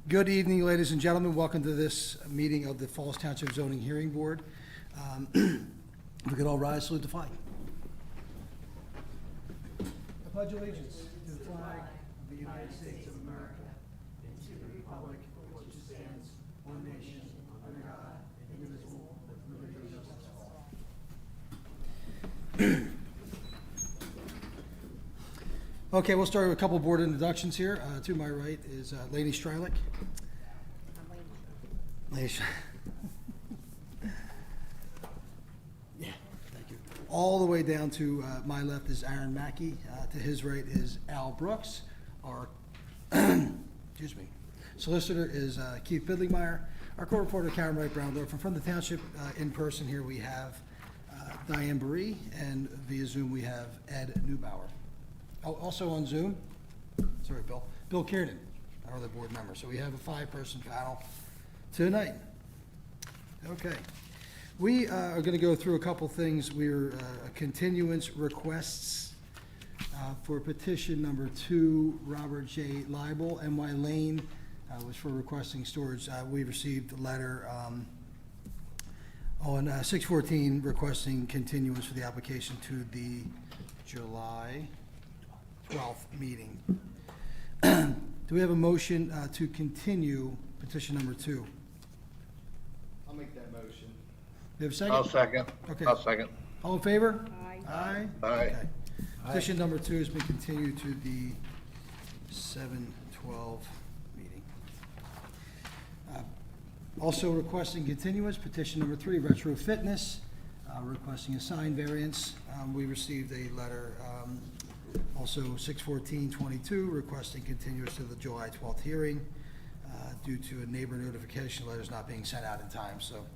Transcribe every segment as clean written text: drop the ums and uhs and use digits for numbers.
Good evening, ladies and gentlemen. Welcome to this meeting of the Falls Township Zoning Hearing Board. If we could all rise, salute the flag. I pledge allegiance to the flag of the United States of America and to the republic for which it stands, one nation, under God, indivisible, with liberty and justice for all. Okay, we'll start with a couple board introductions here. To my right is Lady Strylick. Lady Yeah, thank you. All the way down to my left is Aaron Mackey. To his right is Al Brooks. Our excuse me, solicitor is Keith Bidlingmeyer. Our court reporter Karen Wright Brown. From the township in person here we have Diane Baree, and via Zoom we have Ed Neubauer. Also on Zoom, sorry, Bill Kiernan, our other board member. So we have a 5-person panel tonight. Okay. We are going to go through a couple things. We're continuance requests for petition number 2, Robert J. Liebel, NY Lane, was for requesting storage. We received a letter on 6/14 requesting continuance for the application to the July 12th meeting. Do we have a motion to continue petition number 2? I'll make that motion. We have a second? I'll second. Okay. I'll second. All in favor? Aye. Aye? Aye. Okay. Petition number 2 has been continued to the 7/12 meeting. Also requesting continuance, petition number 3, Retro Fitness, requesting a sign variance. We received a letter, also 6/14/22, requesting continuance to the July 12th hearing due to a neighbor notification letters not being sent out in time. So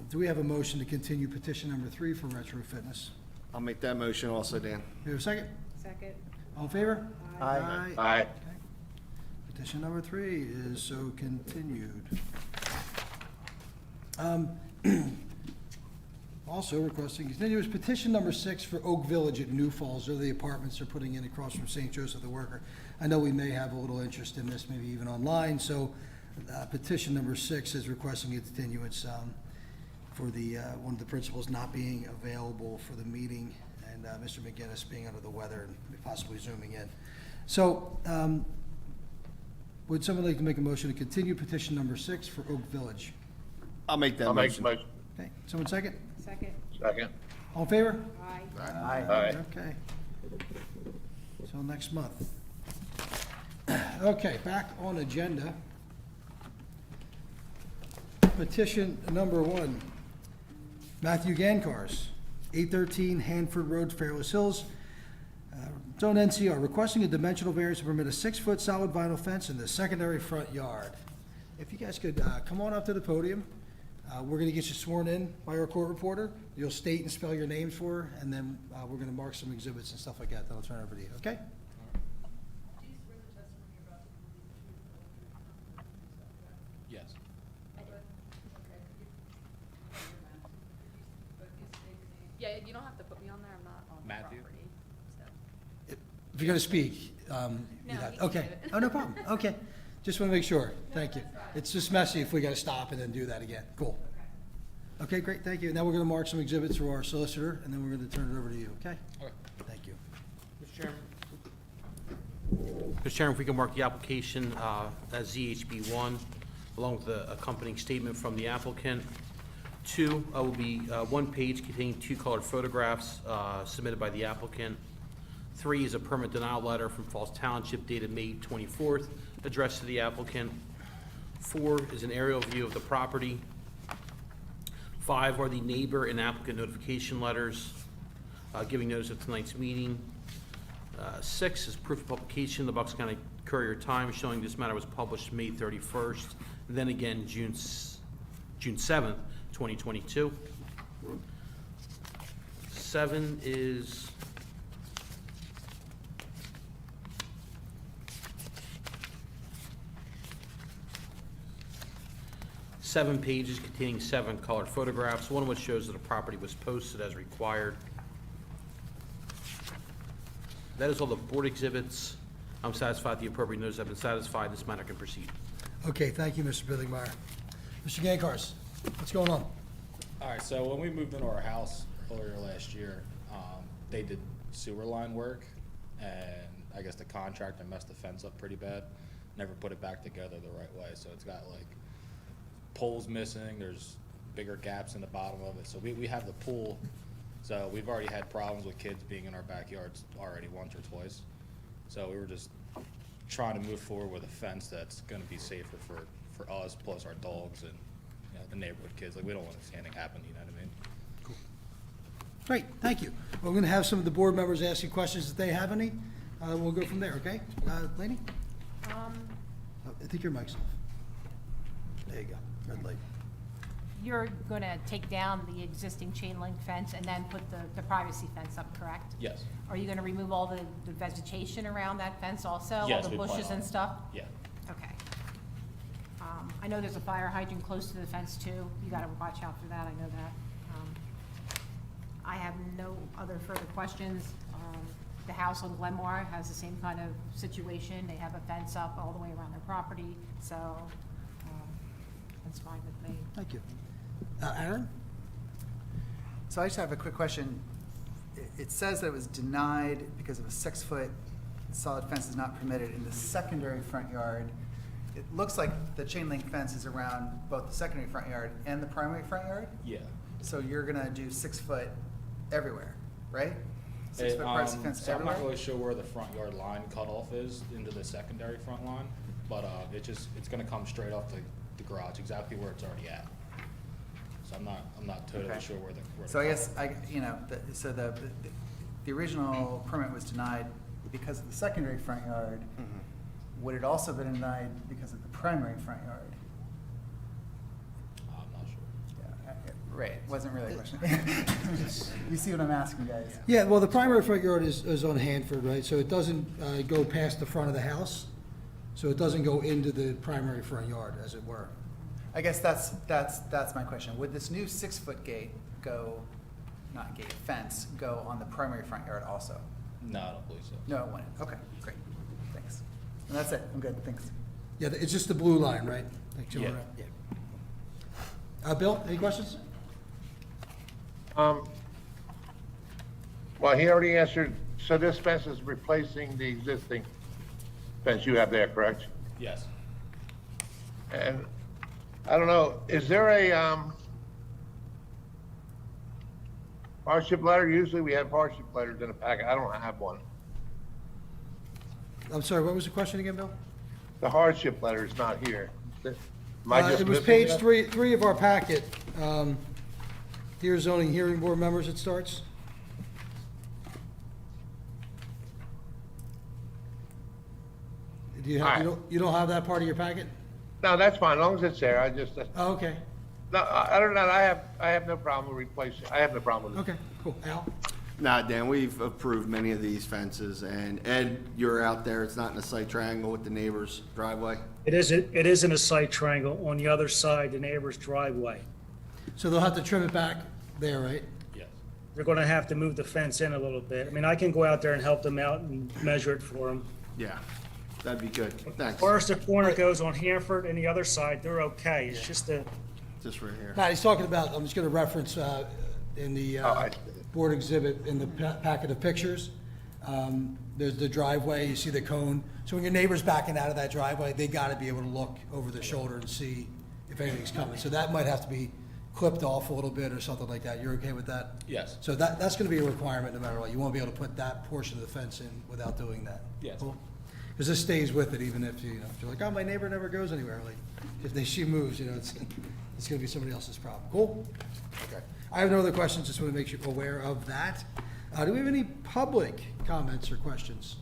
do we have a motion to continue petition number 3 for Retro Fitness? I'll make that motion also, Dan. We have a second? Second. All in favor? Aye. Aye. Okay. Petition number 3 is so continued. Also requesting continuous petition number 6 for Oak Village at New Falls. They're the apartments they're putting in across from St. Joseph the Worker. I know we may have a little interest in this, maybe even online. So petition number 6 is requesting a continuance for the one of the principals not being available for the meeting, and Mr. McGinnis being under the weather and possibly zooming in. So would someone like to make a motion to continue petition number 6 for Oak Village? I'll make that I'll make the motion. motion. Okay, someone second? Second. Second. All in favor? Aye. Aye. Aye. Okay. Till next month. Okay, back on agenda. Petition number 1, Matthew Gancarz, 813 Hanford Road, Fairless Hills. Zone NCR, requesting a dimensional variance to permit a 6-foot solid vinyl fence in the secondary front yard. If you guys could come on up to the podium. We're going to get you sworn in by our court reporter. You'll state and spell your names for her, and then we're going to mark some exhibits and stuff like that. Then I'll turn it over to you, okay? Yes. Yeah, you don't have to put me on there, I'm not on the Matthew? property, so. If you're going to speak, No, you have- he can okay. do it. Oh, no problem. Okay. Just want to make sure. Thank you. It's just messy if we got to stop and then do that again. Cool. Okay, great. Thank you. Now we're going to mark some exhibits for our solicitor, and then we're going to turn it over to you, okay? Okay. Thank you. Mr. Chairman, if we can mark the application as ZHB1, along with the accompanying statement from the applicant. 2 will be 1 page containing 2 colored photographs submitted by the applicant. 3 is a permit denial letter from Falls Township dated May 24th, addressed to the applicant. 4 is an aerial view of the property. 5 are the neighbor and applicant notification letters giving notice of tonight's meeting. 6 is proof of publication in the Bucks County Courier Times showing this matter was published May 31st, and then again June 7th, 2022. 7 is seven pages containing 7 colored photographs, one of which shows that a property was posted as required. That is all the board exhibits. I'm satisfied the appropriate notices have been satisfied. This matter can proceed. Okay, thank you, Mr. Billingmeyer. Mr. Gancarz, what's going on? All right, so when we moved into our house earlier last year, they did sewer line work, and I guess the contractor messed the fence up pretty bad. Never put it back together the right way, so it's got like poles missing, there's bigger gaps in the bottom of it. So we have the pool, so we've already had problems with kids being in our backyards already once or twice. So we were just trying to move forward with a fence that's gonna be safer for us, plus our dogs and, you know, the neighborhood kids. Like, we don't want anything happen, you know what I mean? Great, thank you. We're going to have some of the board members ask you questions if they have any. We'll go from there, okay? Laney? I think your mic's off. There you go, red light. You're going to take down the existing chain link fence and then put the privacy fence up, correct? Yes. Are you going to remove all the vegetation around that fence also? Yes, All we the plan bushes on and it. stuff? Yeah. Okay. I know there's a fire hydrant close to the fence too. You got to watch out for that, I know that. I have no other further questions. The house on Glenmore has the same kind of situation. They have a fence up all the way around their property, so that's fine with me. Thank you. Aaron? So I just have a quick question. It says that it was denied because of a 6-foot solid fence is not permitted in the secondary front yard. It looks like the chain link fence is around both the secondary front yard and the primary front yard? Yeah. So you're gonna do 6 foot everywhere, right? 6 foot privacy fence So I'm not everywhere? really sure where the front yard line cutoff is into the secondary front line, but it's gonna come straight off the garage, exactly where it's already at. So I'm not totally Okay. sure where the. So I guess, so the original permit was denied because of the secondary front yard. Would it also been denied because of the primary front yard? I'm not sure. Yeah, right, wasn't really a question. You see what I'm asking, guys? Yeah, well, the primary front yard is on Hanford, right? So it doesn't go past the front of the house, so it doesn't go into the primary front yard, as it were. I guess that's my question. Would this new 6-foot gate go, not gate, fence, go on the primary front yard also? No, I don't believe so. No, it wouldn't. Okay, great, thanks. And that's it, I'm good, thanks. Yeah, it's just the blue line, right? Like two Yeah. around- yeah. Bill, any questions? Well, he already answered, so this fence is replacing the existing fence you have there, correct? Yes. And I don't know, is there a hardship letter? Usually we have hardship letters in a packet. I don't have one. I'm sorry, what was the question again, Bill? The hardship letter is not here. Am I just It was missing page that? three of our packet. Dear zoning hearing board members, it starts. Do you have, you don't have that part of your packet? No, that's fine, as long as it's there. I just, Oh, okay, no, other than that, I have no problem with replacing, I have no problem with it. okay, cool. Al? Nah, Dan, we've approved many of these fences, and Ed, you're out there, it's not in a site triangle with the neighbor's driveway? It is in a site triangle on the other side, the neighbor's driveway. So they'll have to trim it back there, right? Yes. They're gonna have to move the fence in a little bit. I mean, I can go out there and help them out and measure it for them. Yeah, that'd be good, As thanks. far as the corner goes on Hanford and the other side, they're okay. It's just the, Just right here. Matt, he's talking about, I'm just gonna reference, in the, I- board exhibit in the packet of pictures. There's the driveway, you see the cone. So when your neighbor's backing out of that driveway, they gotta be able to look over their shoulder and see if anything's coming. So that might have to be clipped off a little bit or something like that. You're okay with that? Yes. So that's gonna be a requirement no matter what. You won't be able to put that portion of the fence in without doing that. Yes. Because this stays with it even if if you're like, oh, my neighbor never goes anywhere. Like, if she moves, it's gonna be somebody else's problem. Cool? Okay. I have no other questions, just want to make you aware of that. Do we have any public comments or questions?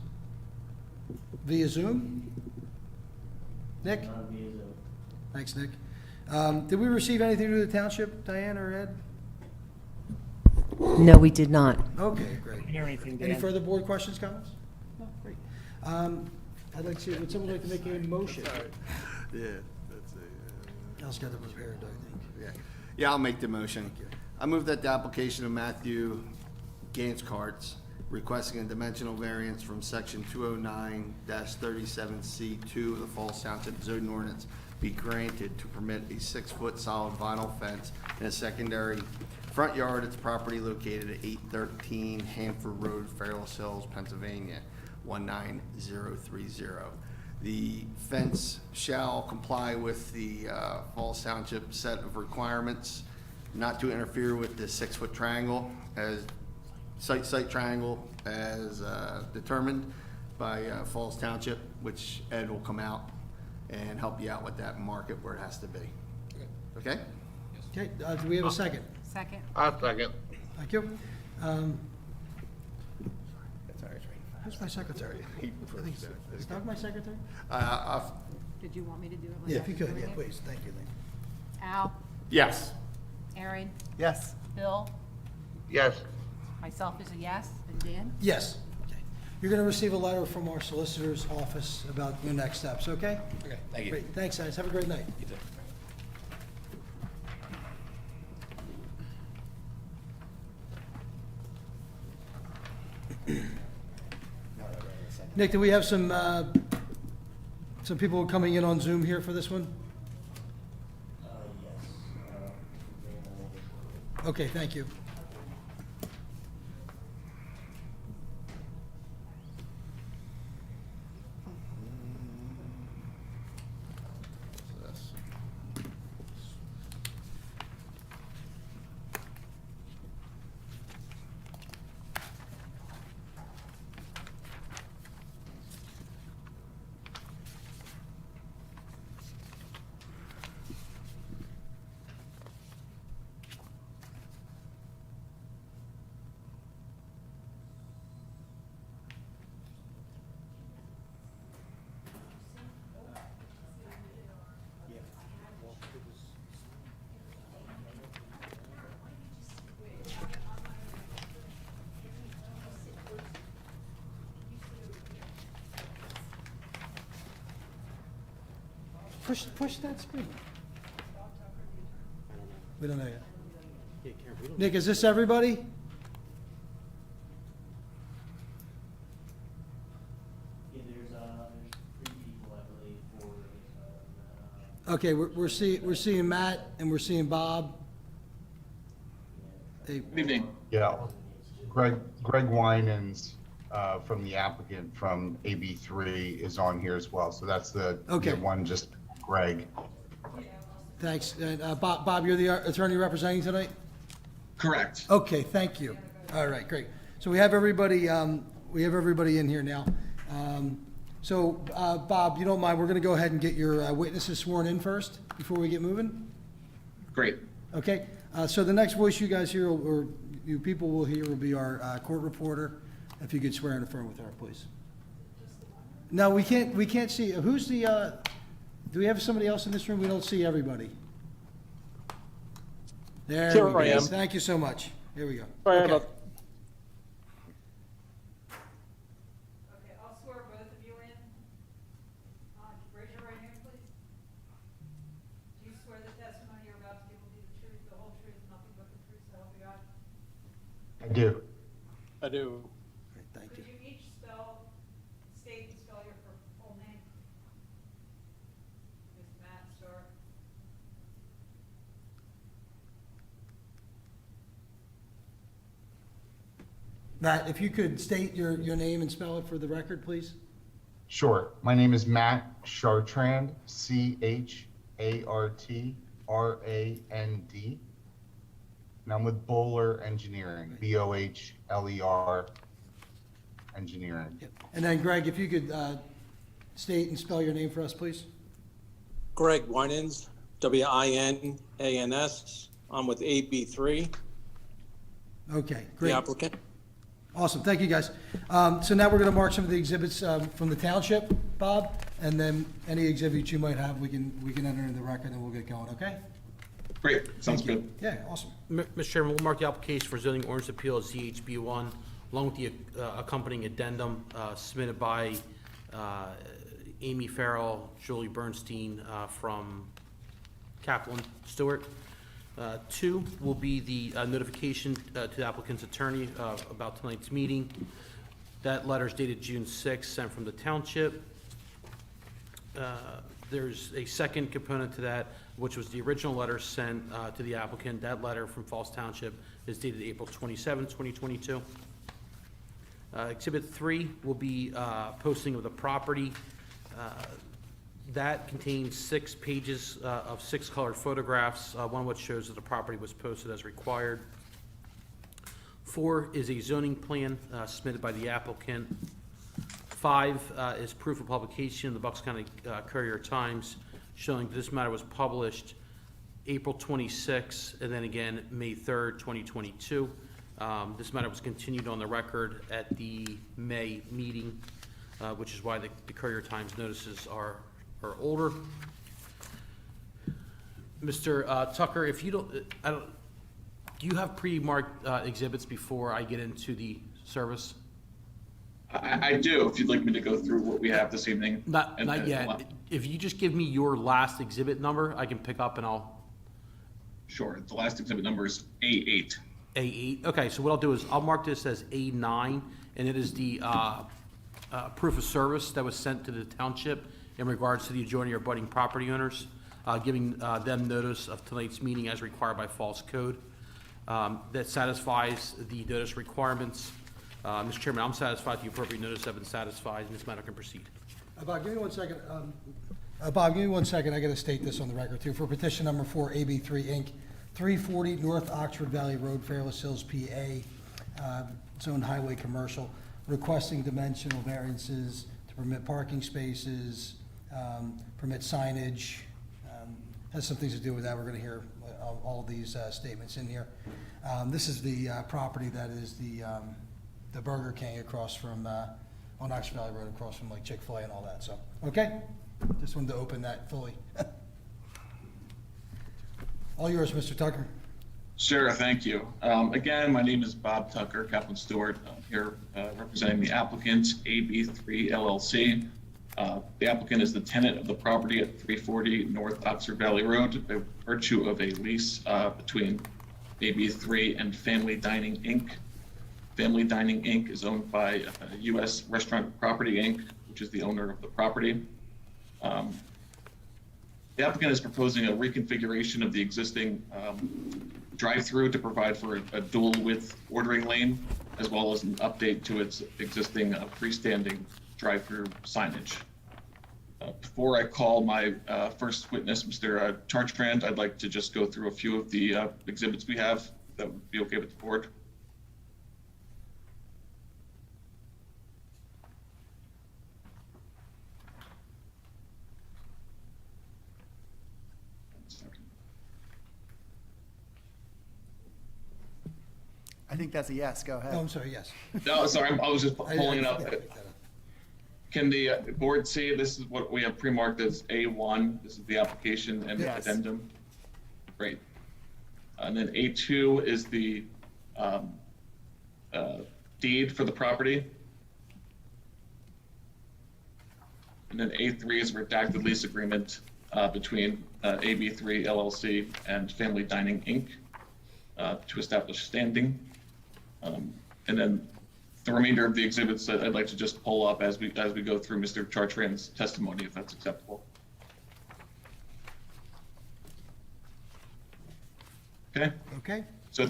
Via Zoom? Nick? Via Zoom. Thanks, Nick. Did we receive anything to the township, Diane or Ed? No, we did not. Okay, great. hear anything, Any Dan? further board questions, comments? No, great. I'd like to, would someone like to make a motion? Yeah, that's it. Al's got it prepared, I think. Yeah, I'll make the motion. I move that the application of Matthew Gancarz requesting a dimensional variance from section 209-37C2 of the Falls Township zoning ordinance be granted to permit a 6-foot solid vinyl fence in a secondary front yard at the property located at 813 Hanford Road, Fairless Hills, Pennsylvania, 19030. The fence shall comply with the Falls Township set of requirements, not to interfere with the 6-foot triangle as site triangle as determined by Falls Township, which Ed will come out and help you out with that and mark it where it has to be. Okay? Okay, do we have a second? Second. I'll second. Thank you. Who's my secretary? Is Doug my secretary? Did you want me to do it? like Yeah, if you after could, doing yeah, it? please, thank you, Lee. Al, Yes. Aaron, Yes. Bill, Yes. myself is a yes, and Dan? Yes. Okay. You're going to receive a letter from our solicitor's office about your next steps, okay? Okay, thank you. Great, thanks, guys, have a great night. You too. Nick, do we have some people coming in on Zoom here for this one? Okay, thank you. Push that screen. We don't know yet. Nick, is this everybody? Yeah, there's 3 people, I believe, for, Okay, we're seeing Matt and we're seeing Bob. Hey, Yeah, Greg Winans, from the applicant from AB3 is on here as well, so that's the Okay. one, just Greg. thanks. And Bob, you're the attorney representing tonight? Correct. Okay, thank you. All right, great. So we have everybody in here now. So, Bob, you don't mind, we're gonna go ahead and get your witnesses sworn in first before we get moving? Great. Okay, so the next voice you guys hear, or you people will hear, will be our court reporter. If you could swear and affirm with her, please. No, we can't see, who's the, do we have somebody else in this room? We don't see everybody. There we go. Here I am. Thank you so much. Here we go. Sorry Okay. about Okay, I'll swear both of you in. Raise your right hand, please. Do you swear the testimony you're about to give will be the truth, the whole truth, nothing but the truth, so help you God? I do. I do. Great, thank you. Could you each state and spell your full name? Ms. Matt Starr. Matt, if you could state your name and spell it for the record, please? Sure. My name is Matt Chartrand, CHARTRAND. And I'm with Bowler Engineering, BOHLER Engineering. Yep. And then Greg, if you could state and spell your name for us, please? Greg Winans, WINANS. I'm with AB3, Okay, the great. applicant. Awesome, thank you, guys. So now we're gonna mark some of the exhibits from the township, Bob, and then any exhibits you might have, we can enter into the record and we'll get going, okay? Great, sounds Thank you. good. Yeah, awesome. Mr. Chairman, we'll mark the application for zoning ordinance appeal as ZHB1, along with the accompanying addendum submitted by Amy Farrell, Julie Bernstein from Kaplan Stewart. 2 will be the notification to the applicant's attorney about tonight's meeting. That letter is dated June 6th, sent from the township. There's a second component to that, which was the original letter sent to the applicant. That letter from Falls Township is dated April 27, 2022. Exhibit 3 will be posting of the property. That contains 6 pages of 6 colored photographs, one which shows that the property was posted as required. 4 is a zoning plan submitted by the applicant. 5 is proof of publication in the Bucks County Courier Times, showing this matter was published April 26, and then again, May 3rd, 2022. This matter was continued on the record at the May meeting, which is why the Courier Times notices are older. Mr. Tucker, if you do you have pre-marked exhibits before I get into the service? I do, if you'd like me to go through what we have this evening. Not yet. If you just give me your last exhibit number, I can pick up and I'll. Sure, the last exhibit number is A8. A8, okay, so what I'll do is I'll mark this as A9, and it is the proof of service that was sent to the township in regards to the adjoining or abutting property owners, giving them notice of tonight's meeting as required by Falls Code. That satisfies the notice requirements. Mr. Chairman, I'm satisfied the appropriate notice have been satisfied, and this matter can proceed. Bob, give me 1 second. Bob, give me 1 second. I got to state this on the record, too. For petition number 4, AB3 Inc., 340 North Oxford Valley Road, Fairless Hills, PA, Zone Highway Commercial, requesting dimensional variances to permit parking spaces, permit signage. Has some things to do with that. We're going to hear all of these statements in here. This is the property that is the Burger King across from, on Oxford Valley Road, across from like Chick-fil-A and all that. So, okay? Just wanted to open that fully. All yours, Mr. Tucker. Sure, thank you. Again, my name is Bob Tucker, Kaplan Stewart. I'm here representing the applicant, AB3 LLC. The applicant is the tenant of the property at 340 North Oxford Valley Road by virtue of a lease between AB3 and Family Dining, Inc. Family Dining, Inc. is owned by U.S. Restaurant Property, Inc., which is the owner of the property. The applicant is proposing a reconfiguration of the existing drive-through to provide for a dual-width ordering lane, as well as an update to its existing freestanding drive-through signage. Before I call my first witness, Mr. Chartrand, I'd like to just go through a few of the exhibits we have. That would be okay with the board. I think that's a yes, go ahead. Oh, I'm sorry, yes. No, sorry, I was just pulling it up. Yeah. Can the board see this is what we have pre-marked as A1? This is the application and Yes. addendum. Great. And then A2 is the deed for the property. And then A3 is a redacted lease agreement between AB3 LLC and Family Dining, Inc. To establish standing. And then the remainder of the exhibits that I'd like to just pull up as we go through Mr. Chartrand's testimony, if that's acceptable. Okay. Okay. So at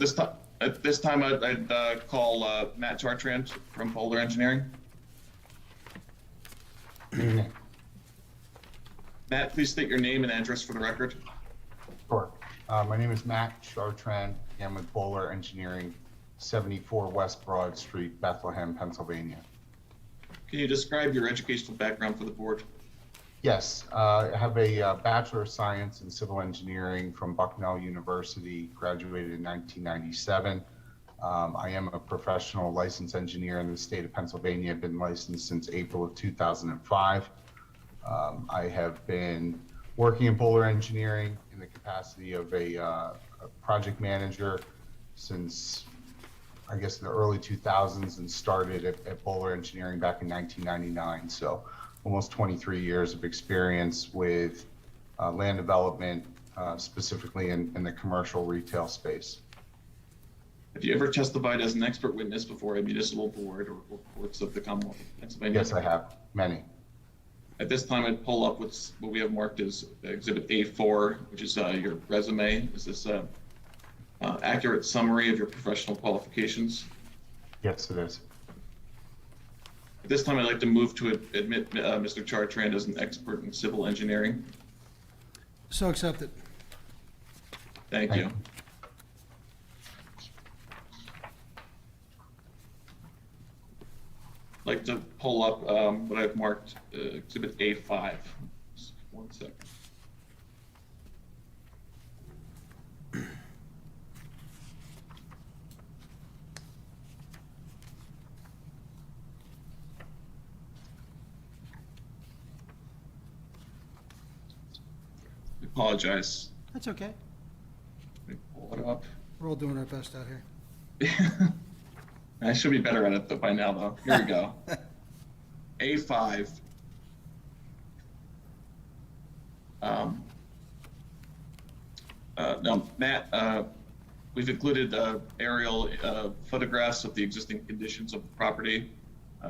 this time, I'd call Matt Chartrand from Boulder Engineering. Matt, please state your name and address for the record. Sure. My name is Matt Chartrand. I'm with Bowler Engineering, 74 West Broad Street, Bethlehem, Pennsylvania. Can you describe your educational background for the board? Yes, I have a Bachelor of Science in Civil Engineering from Bucknell University, graduated in 1997. I am a professional licensed engineer in the state of Pennsylvania. I've been licensed since April of 2005. I have been working in Bowler Engineering in the capacity of a project manager since, I guess, the early 2000s, and started at Bowler Engineering back in 1999. So almost 23 years of experience with land development, specifically in the commercial retail space. Have you ever testified as an expert witness before a municipal board or courts of the Commonwealth of Pennsylvania? Yes, I have, many. At this time, I'd pull up what we have marked as Exhibit A4, which is your resume. Is this a accurate summary of your professional qualifications? Yes, it is. At this time, I'd like to move to admit Mr. Chartrand as an expert in civil engineering. So accepted. Thank you. I'd like to pull up what I've marked Exhibit A5. Just 1 second. I apologize. That's okay. Let me pull it up. We're all doing our best out here. I should be better at it by now, though. Here we go. A5. Now, Matt, we've included aerial photographs of the existing conditions of the property.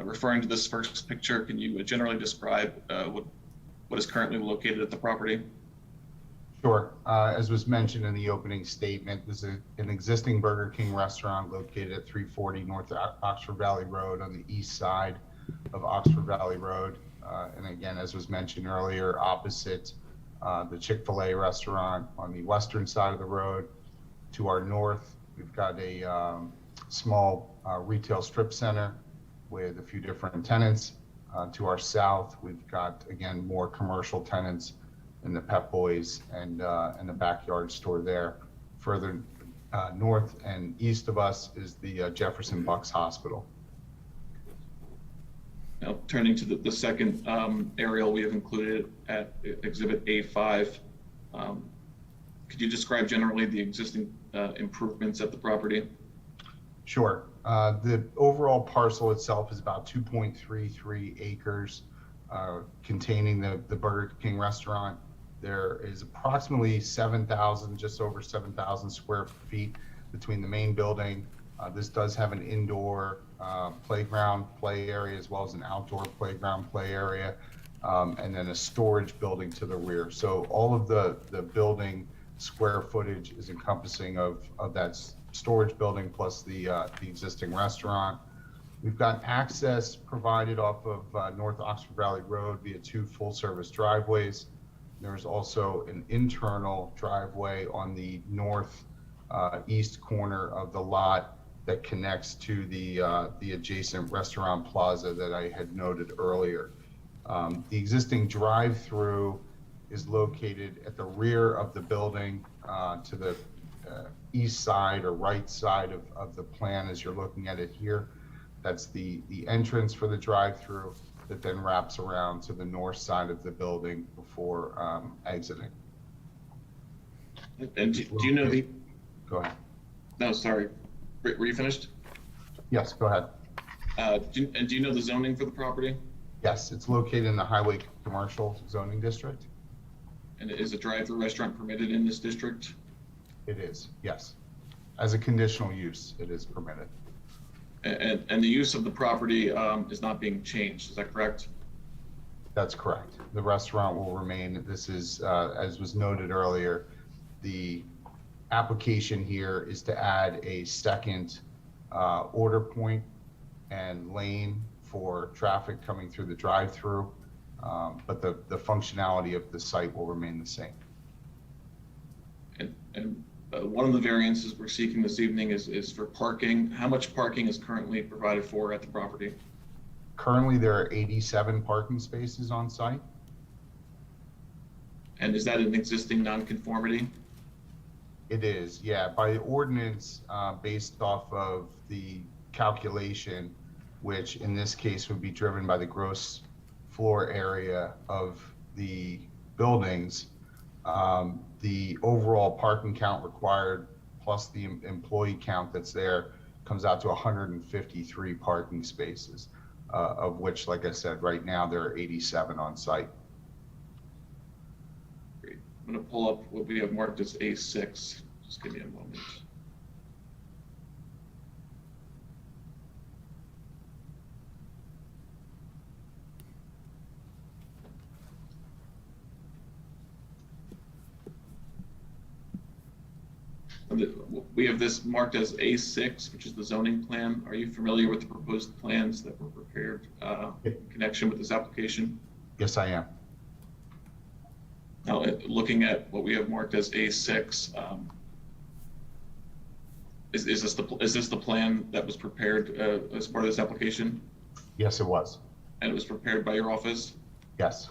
Referring to this first picture, can you generally describe what is currently located at the property? Sure. As was mentioned in the opening statement, this is an existing Burger King restaurant located at 340 North Oxford Valley Road on the east side of Oxford Valley Road. And again, as was mentioned earlier, opposite the Chick-fil-A restaurant on the western side of the road. To our north, we've got a small retail strip center with a few different tenants. To our south, we've got, again, more commercial tenants in the Pep Boys and the backyard store there. Further north and east of us is the Jefferson Bucks Hospital. Now, turning to the second aerial we have included at Exhibit A5, could you describe generally the existing improvements at the property? Sure. The overall parcel itself is about 2.33 acres, containing the Burger King restaurant. There is approximately 7,000, just over 7,000 square feet between the main building. This does have an indoor playground play area as well as an outdoor playground play area, and then a storage building to the rear. So all of the building square footage is encompassing of that storage building plus the existing restaurant. We've got access provided off of North Oxford Valley Road via 2 full-service driveways. There's also an internal driveway on the north east corner of the lot that connects to the adjacent restaurant plaza that I had noted earlier. The existing drive-through is located at the rear of the building to the east side or right side of the plan as you're looking at it here. That's the entrance for the drive-through that then wraps around to the north side of the building before exiting. And do you know the... Go ahead. No, sorry. Were you finished? Yes, go ahead. Do you know the zoning for the property? Yes, it's located in the Highway Commercial Zoning District. And is a drive-through restaurant permitted in this district? It is, yes. As a conditional use, it is permitted. And the use of the property is not being changed, is that correct? That's correct. The restaurant will remain. This is, as was noted earlier, the application here is to add a second order point and lane for traffic coming through the drive-through, but the functionality of the site will remain the same. And one of the variances we're seeking this evening is for parking. How much parking is currently provided for at the property? Currently, there are 87 parking spaces on site. And is that an existing nonconformity? It is, yeah. By ordinance, based off of the calculation, which in this case would be driven by the gross floor area of the buildings, the overall parking count required plus the employee count that's there comes out to 153 parking spaces, of which, like I said, right now there are 87 on site. Great. I'm going to pull up what we have marked as A6. Just give me a moment. We have this marked as A6, which is the zoning plan. Are you familiar with the proposed plans that were prepared in connection with this application? Yes, I am. Now, looking at what we have marked as A6, is this the plan that was prepared as part of this application? Yes, it was. And it was prepared by your office? Yes,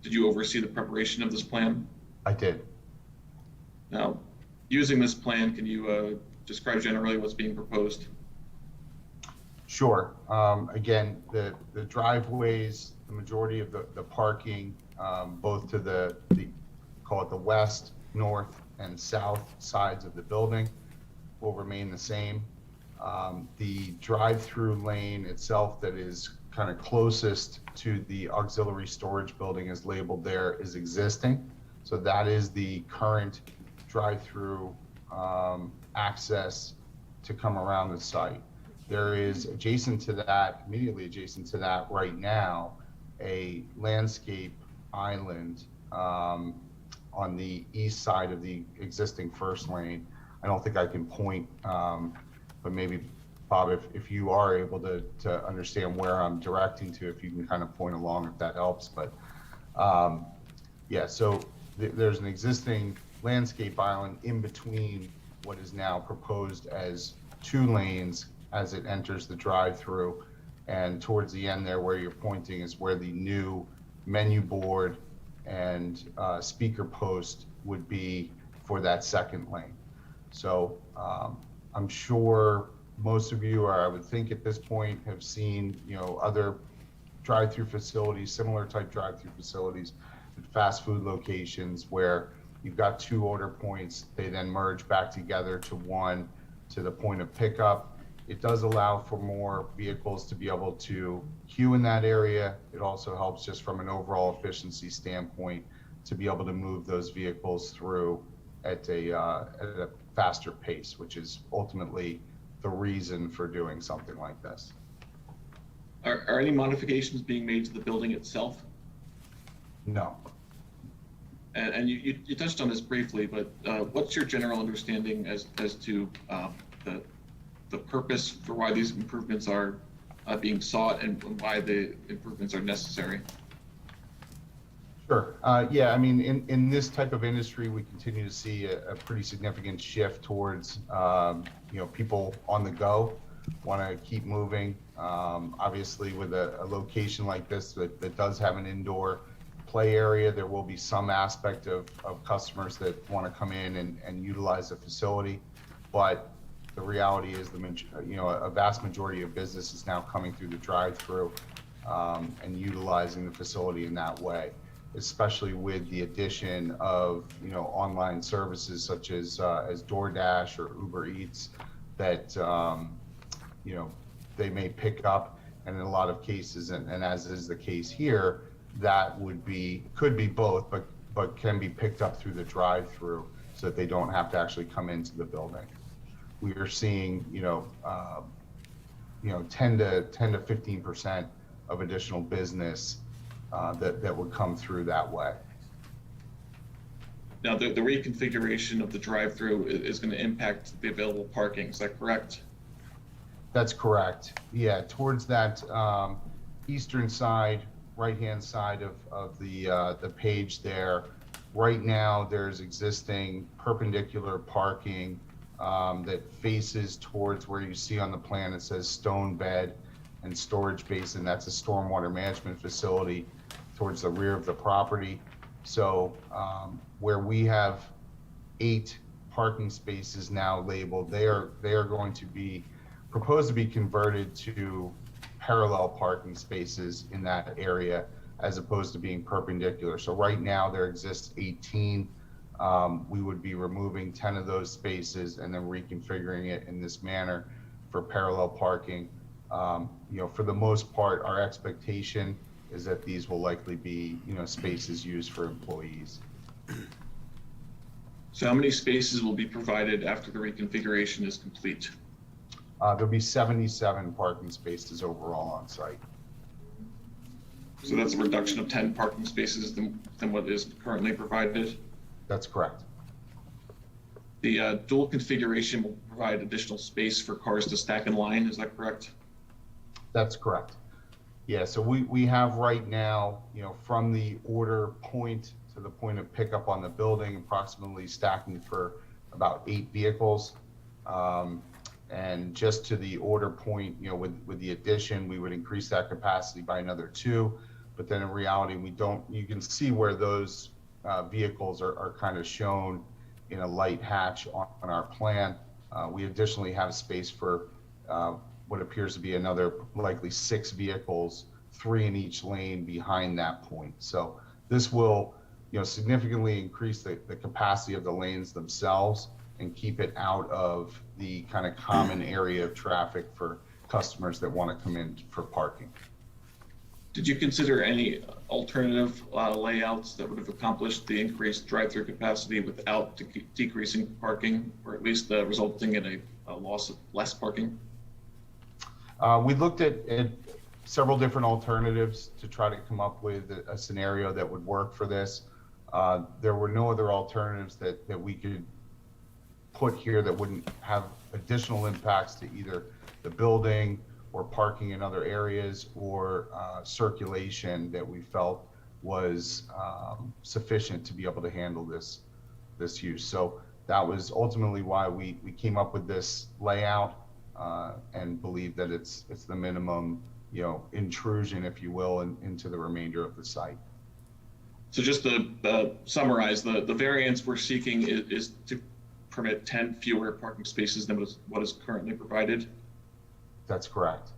Did you oversee the preparation of this plan? I did. Now, using this plan, can you describe generally what's being proposed? Sure. Again, the driveways, the majority of the parking, both to the call it the west, north, and south sides of the building will remain the same. The drive-through lane itself that is kind of closest to the auxiliary storage building is labeled there is existing. So that is the current drive-through access to come around the site. There is adjacent to that, immediately adjacent to that right now, a landscape island on the east side of the existing first lane. I don't think I can point, but maybe Bob, if you are able to understand where I'm directing to, if you can kind of point along, if that helps. But yeah, so there's an existing landscape island in between what is now proposed as 2 lanes as it enters the drive-through. And towards the end there where you're pointing is where the new menu board and speaker post would be for that second lane. So I'm sure most of you, or I would think at this point, have seen, other drive-through facilities, similar type drive-through facilities at fast food locations where you've got 2 order points. They then merge back together to one to the point of pickup. It does allow for more vehicles to be able to queue in that area. It also helps just from an overall efficiency standpoint to be able to move those vehicles through at a faster pace, which is ultimately the reason for doing something like this. Are any modifications being made to the building itself? No. And you touched on this briefly, but what's your general understanding as to the purpose for why these improvements are being sought and why the improvements are necessary? Sure. Yeah, I mean, in this type of industry, we continue to see a pretty significant shift towards, people on the go, want to keep moving. Obviously, with a location like this that does have an indoor play area, there will be some aspect of customers that want to come in and utilize the facility. But the reality is a vast majority of business is now coming through the drive-through and utilizing the facility in that way, especially with the addition of online services such as DoorDash or Uber Eats that they may pick up, and in a lot of cases, and as is the case here, that could be both, but can be picked up through the drive-through so that they don't have to actually come into the building. We are seeing 10 to 15% of additional business that would come through that way. Now, the reconfiguration of the drive-through is going to impact the available parking. Is that correct? That's correct. Yeah, towards that eastern side, right-hand side of the page there, right now there's existing perpendicular parking that faces towards where you see on the plan it says stone bed and storage basin. That's a stormwater management facility towards the rear of the property. So where we have 8 parking spaces now labeled, they are going to be proposed to be converted to parallel parking spaces in that area as opposed to being perpendicular. So right now there exists 18. We would be removing 10 of those spaces and then reconfiguring it in this manner for parallel parking. For the most part, our expectation is that these will likely be, spaces used for employees. So how many spaces will be provided after the reconfiguration is complete? There'll be 77 parking spaces overall on site. So that's a reduction of 10 parking spaces than what is currently provided? That's correct. The dual configuration will provide additional space for cars to stack in line, is that correct? That's correct. Yeah, so we have right now, from the order point to the point of pickup on the building, approximately stacking for about 8 vehicles. And just to the order point, with the addition, we would increase that capacity by another 2. But then in reality, you can see where those vehicles are kind of shown in a light hatch on our plan. We additionally have space for what appears to be another likely 6 vehicles, 3 in each lane behind that point. So this will, significantly increase the capacity of the lanes themselves and keep it out of the kind of common area of traffic for customers that want to come in for parking. Did you consider any alternative layouts that would have accomplished the increased drive-through capacity without decreasing parking, or at least resulting in a loss of less parking? We looked at several different alternatives to try to come up with a scenario that would work for this. There were no other alternatives that we could put here that wouldn't have additional impacts to either the building or parking in other areas or circulation that we felt was sufficient to be able to handle this use. So that was ultimately why we came up with this layout and believe that it's the minimum, intrusion, if you will, into the remainder of the site. So just to summarize, the variance we're seeking is to permit 10 fewer parking spaces than what is currently provided? That's correct.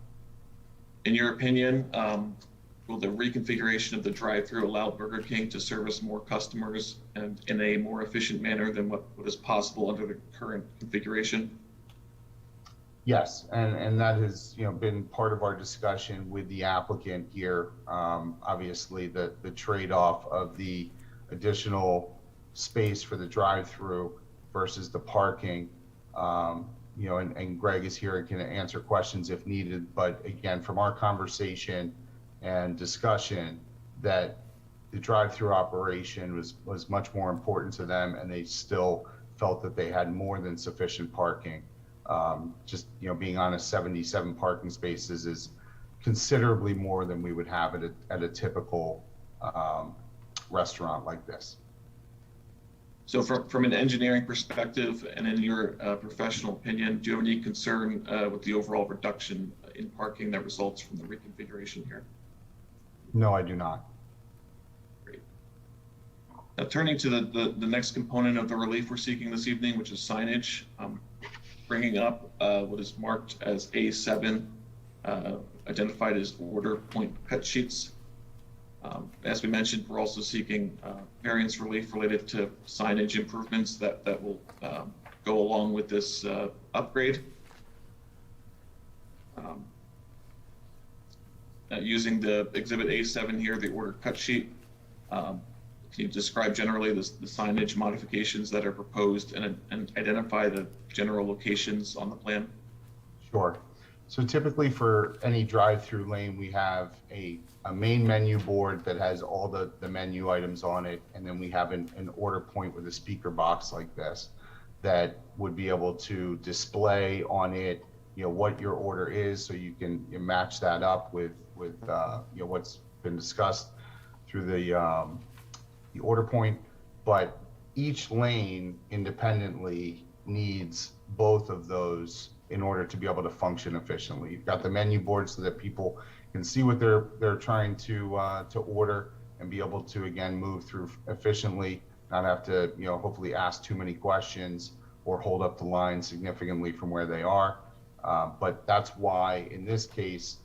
In your opinion, will the reconfiguration of the drive-through allow Burger King to service more customers and in a more efficient manner than what is possible under the current configuration? Yes, and that has been part of our discussion with the applicant here. Obviously, the trade-off of the additional space for the drive-through versus the parking. And Greg is here and can answer questions if needed. But again, from our conversation and discussion, that the drive-through operation was much more important to them, and they still felt that they had more than sufficient parking. Just being honest, 77 parking spaces is considerably more than we would have at a typical restaurant like this. So from an engineering perspective and in your professional opinion, do you have any concern with the overall reduction in parking that results from the reconfiguration here? No, I do not. Great. Now turning to the next component of the relief we're seeking this evening, which is signage. Bringing up what is marked as A7, identified as order point cut sheets. As we mentioned, we're also seeking variance relief related to signage improvements that will go along with this upgrade. Using the Exhibit A7 here, the order cut sheet, can you describe generally the signage modifications that are proposed and identify the general locations on the plan? Sure. So typically for any drive-through lane, we have a main menu board that has all the menu items on it, and then we have an order point with a speaker box like this that would be able to display on it, what your order is, so you can match that up with what's been discussed through the order point. But each lane independently needs both of those in order to be able to function efficiently. You've got the menu board so that people can see what they're trying to order and be able to, again, move through efficiently, not have to hopefully ask too many questions or hold up the line significantly from where they are. But that's why in this case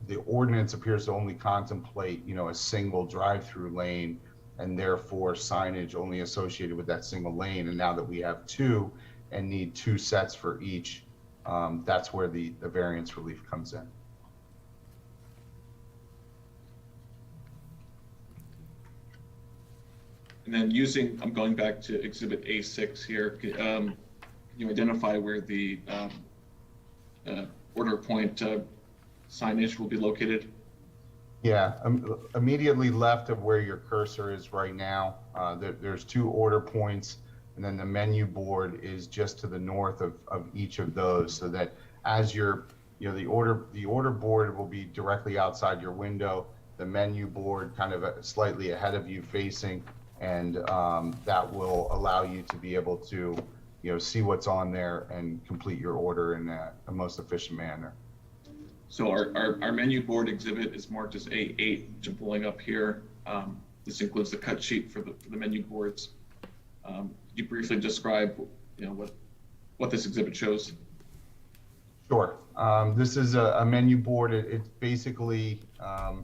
the ordinance appears to only contemplate a single drive-through lane, and therefore signage only associated with that single lane. And now that we have 2 and need 2 sets for each, that's where the variance relief comes in. And then I'm going back to Exhibit A6 here. Can you identify where the order point signage will be located? Yeah, immediately left of where your cursor is right now, there's 2 order points and then the menu board is just to the north of each of those, so that as you're, you know, the order board will be directly outside your window, the menu board kind of slightly ahead of you facing, and that will allow you to be able to, you know, see what's on there and complete your order in a most efficient manner. So our menu board exhibit is marked as A8, which I'm pulling up here. This includes the cut sheet for the menu boards. Could you briefly describe, you know, what this exhibit shows? Sure. This is a menu board. It's basically,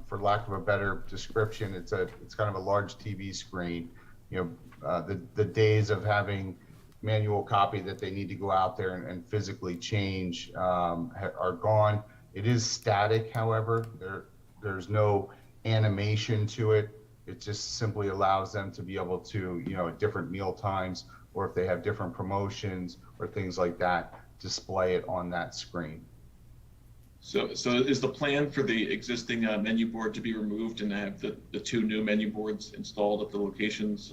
for lack of a better description, it's kind of a large TV screen. You know, the days of having manual copy that they need to go out there and physically change are gone. It is static, however. There's no animation to it. It just simply allows them to be able to, you know, at different meal times, or if they have different promotions or things like that, display it on that screen. So is the plan for the existing menu board to be removed and have the two new menu boards installed at the locations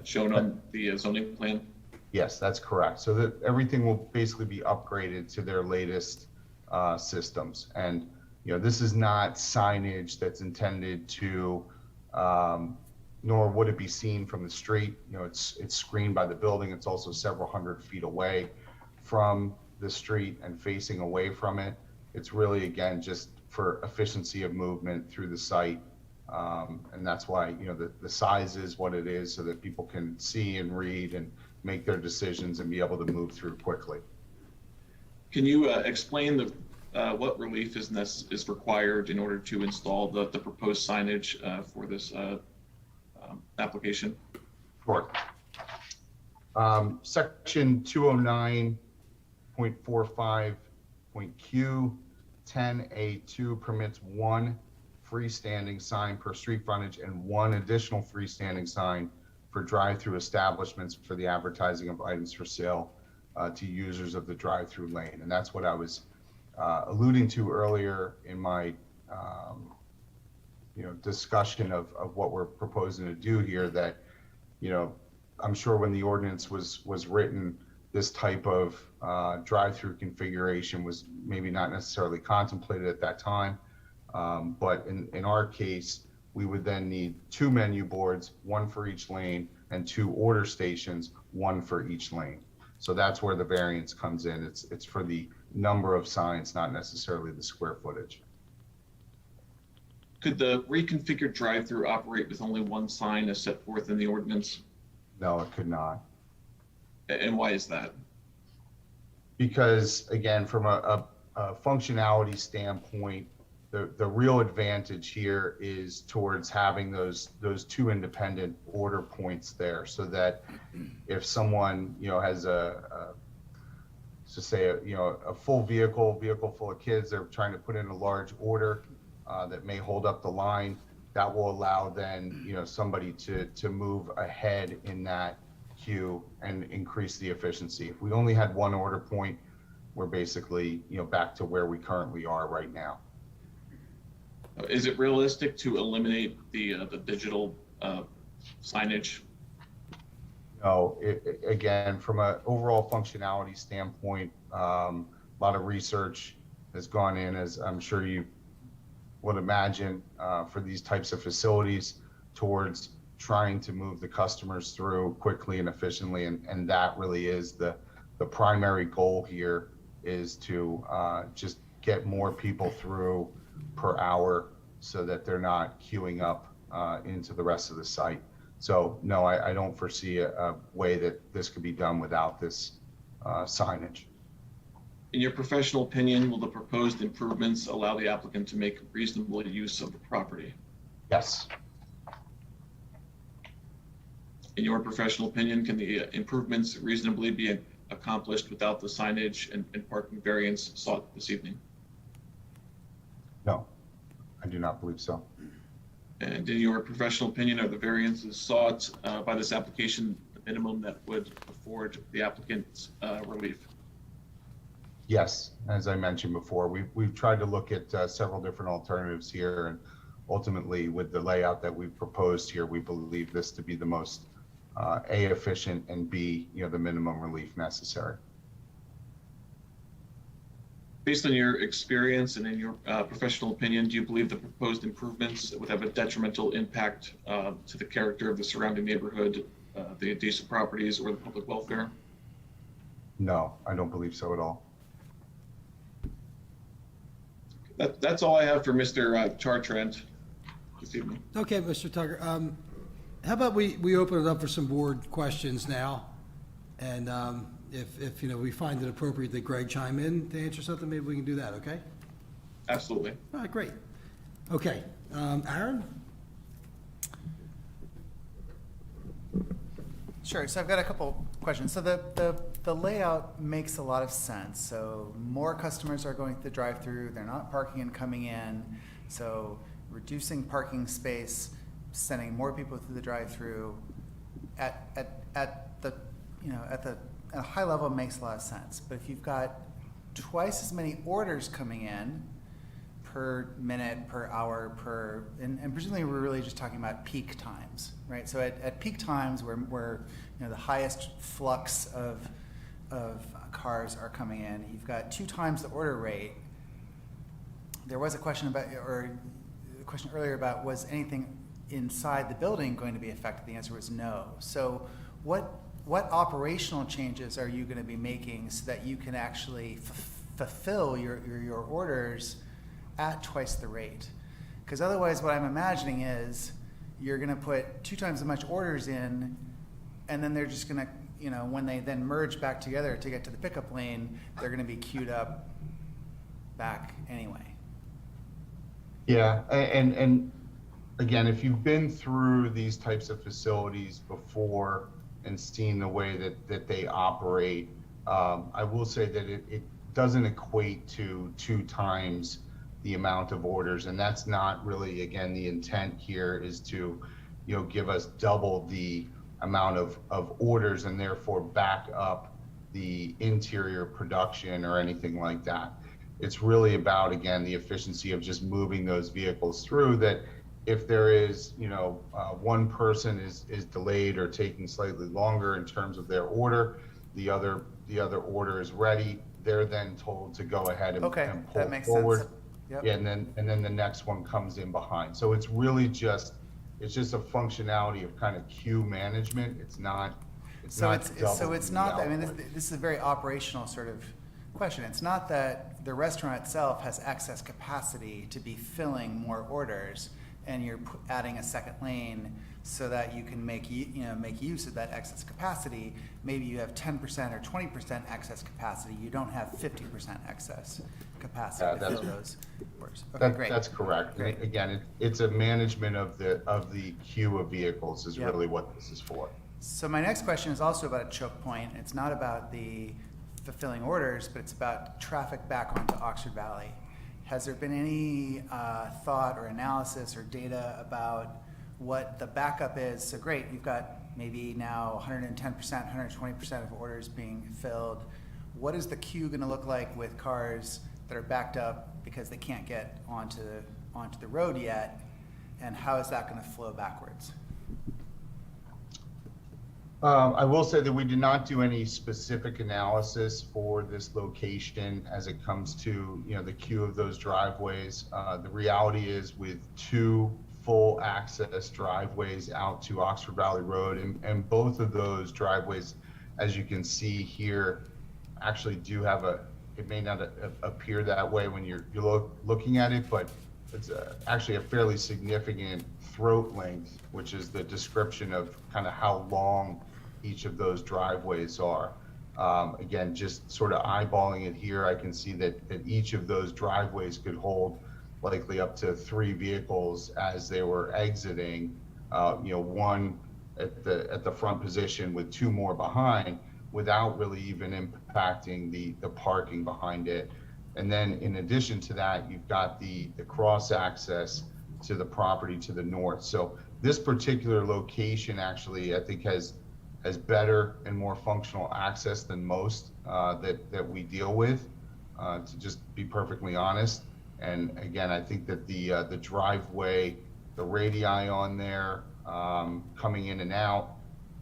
shown on the zoning plan? Yes, that's correct. So that everything will basically be upgraded to their latest systems. And, you know, this is not signage that's intended to, nor would it be seen from the street. You know, it's screened by the building. It's also several hundred feet away from the street and facing away from it. It's really, again, just for efficiency of movement through the site. And that's why, you know, the size is what it is, so that people can see and read and make their decisions and be able to move through quickly. Can you explain what relief is required in order to install the proposed signage for this application? Sure. Section 209.45.Q 10A2 permits one freestanding sign per street frontage and one additional freestanding sign for drive-through establishments for the advertising of items for sale to users of the drive-through lane. And that's what I was alluding to earlier in my you know, discussion of what we're proposing to do here, that, you know, I'm sure when the ordinance was written, this type of drive-through configuration was maybe not necessarily contemplated at that time. But in our case, we would then need two menu boards, one for each lane, and two order stations, one for each lane. So that's where the variance comes in. It's for the number of signs, not necessarily the square footage. Could the reconfigured drive-through operate with only one sign as set forth in the ordinance? No, it could not. And why is that? Because, again, from a functionality standpoint, the real advantage here is towards having those two independent order points there, so that if someone, you know, has a full vehicle full of kids, they're trying to put in a large order that may hold up the line, that will allow then, you know, somebody to move ahead in that queue and increase the efficiency. If we only had one order point, we're basically, you know, back to where we currently are right now. Is it realistic to eliminate the digital signage? No, again, from an overall functionality standpoint, a lot of research has gone in, as I'm sure you would imagine, for these types of facilities, towards trying to move the customers through quickly and efficiently. And that really is the primary goal here, is to just get more people through per hour, so that they're not queuing up into the rest of the site. So no, I don't foresee a way that this could be done without this signage. In your professional opinion, will the proposed improvements allow the applicant to make reasonable use of the property? Yes. In your professional opinion, can the improvements reasonably be accomplished without the signage and parking variance sought this evening? No, I do not believe so. And in your professional opinion, are the variances sought by this application the minimum that would afford the applicant's relief? Yes, as I mentioned before, we've tried to look at several different alternatives here, and ultimately, with the layout that we've proposed here, we believe this to be the most A, efficient, and B, the minimum relief necessary. Based on your experience and in your professional opinion, do you believe the proposed improvements would have a detrimental impact to the character of the surrounding neighborhood, the adjacent properties, or the public welfare? No, I don't believe so at all. That's all I have for Mr. Chartrand this evening. Okay, Mr. Tucker. How about we open it up for some board questions now? And if we find it appropriate that Greg chime in to answer something, maybe we can do that, okay? Absolutely. All right, great. Okay, Aaron? Sure, so I've got a couple questions. So the layout makes a lot of sense. So more customers are going through the drive-through, they're not parking and coming in. So reducing parking space, sending more people through the drive-through at a high level makes a lot of sense. But if you've got twice as many orders coming in per minute, per hour, and presumably we're really just talking about peak times, right? So at peak times where the highest flux of cars are coming in, you've got 2 times the order rate. There was a question earlier about was anything inside the building going to be affected? The answer was no. So what operational changes are you going to be making so that you can actually fulfill your orders at twice the rate? Because otherwise what I'm imagining is you're going to put 2 times as much orders in, and then they're just going to, when they then merge back together to get to the pickup lane, they're going to be queued up back anyway. Yeah, and again, if you've been through these types of facilities before and seen the way that they operate, I will say that it doesn't equate to 2 times the amount of orders, and that's not really, again, the intent here is to, give us double the amount of orders and therefore back up the interior production or anything like that. It's really about, again, the efficiency of just moving those vehicles through, that if there is, one person is delayed or taking slightly longer in terms of their order, the other order is ready, they're then told to go ahead and Okay, pull that makes forward. sense. Yep. Yeah, and then the next one comes in behind. So it's really just a functionality of kind of queue management. It's not So double it's the not that, output. this is a very operational sort of question. It's not that the restaurant itself has excess capacity to be filling more orders, and you're adding a second lane so that you can make use of that excess capacity. Maybe you have 10% or 20% excess capacity. You don't have 50% excess capacity to fill those orders. Okay, great. That's correct. Great. Again, it's a management of the queue of vehicles is really what this is for. So my next question is also about a choke point. It's not about the fulfilling orders, but it's about traffic back onto Oxford Valley. Has there been any thought or analysis or data about what the backup is? So great, you've got maybe now 110%, 120% of orders being filled. What is the queue going to look like with cars that are backed up because they can't get onto the road yet? And how is that going to flow backwards? I will say that we did not do any specific analysis for this location as it comes to the queue of those driveways. The reality is with 2 full access driveways out to Oxford Valley Road, and both of those driveways, as you can see here, actually do have it may not appear that way when you're looking at it, but it's actually a fairly significant throat length, which is the description of kind of how long each of those driveways are. Again, just sort of eyeballing it here, I can see that each of those driveways could hold likely up to 3 vehicles as they were exiting, one at the front position with 2 more behind, without really even impacting the parking behind it. And then in addition to that, you've got the cross access to the property to the north. So this particular location actually, I think, has better and more functional access than most that we deal with, to just be perfectly honest. And again, I think that the driveway, the radii on there, coming in and out,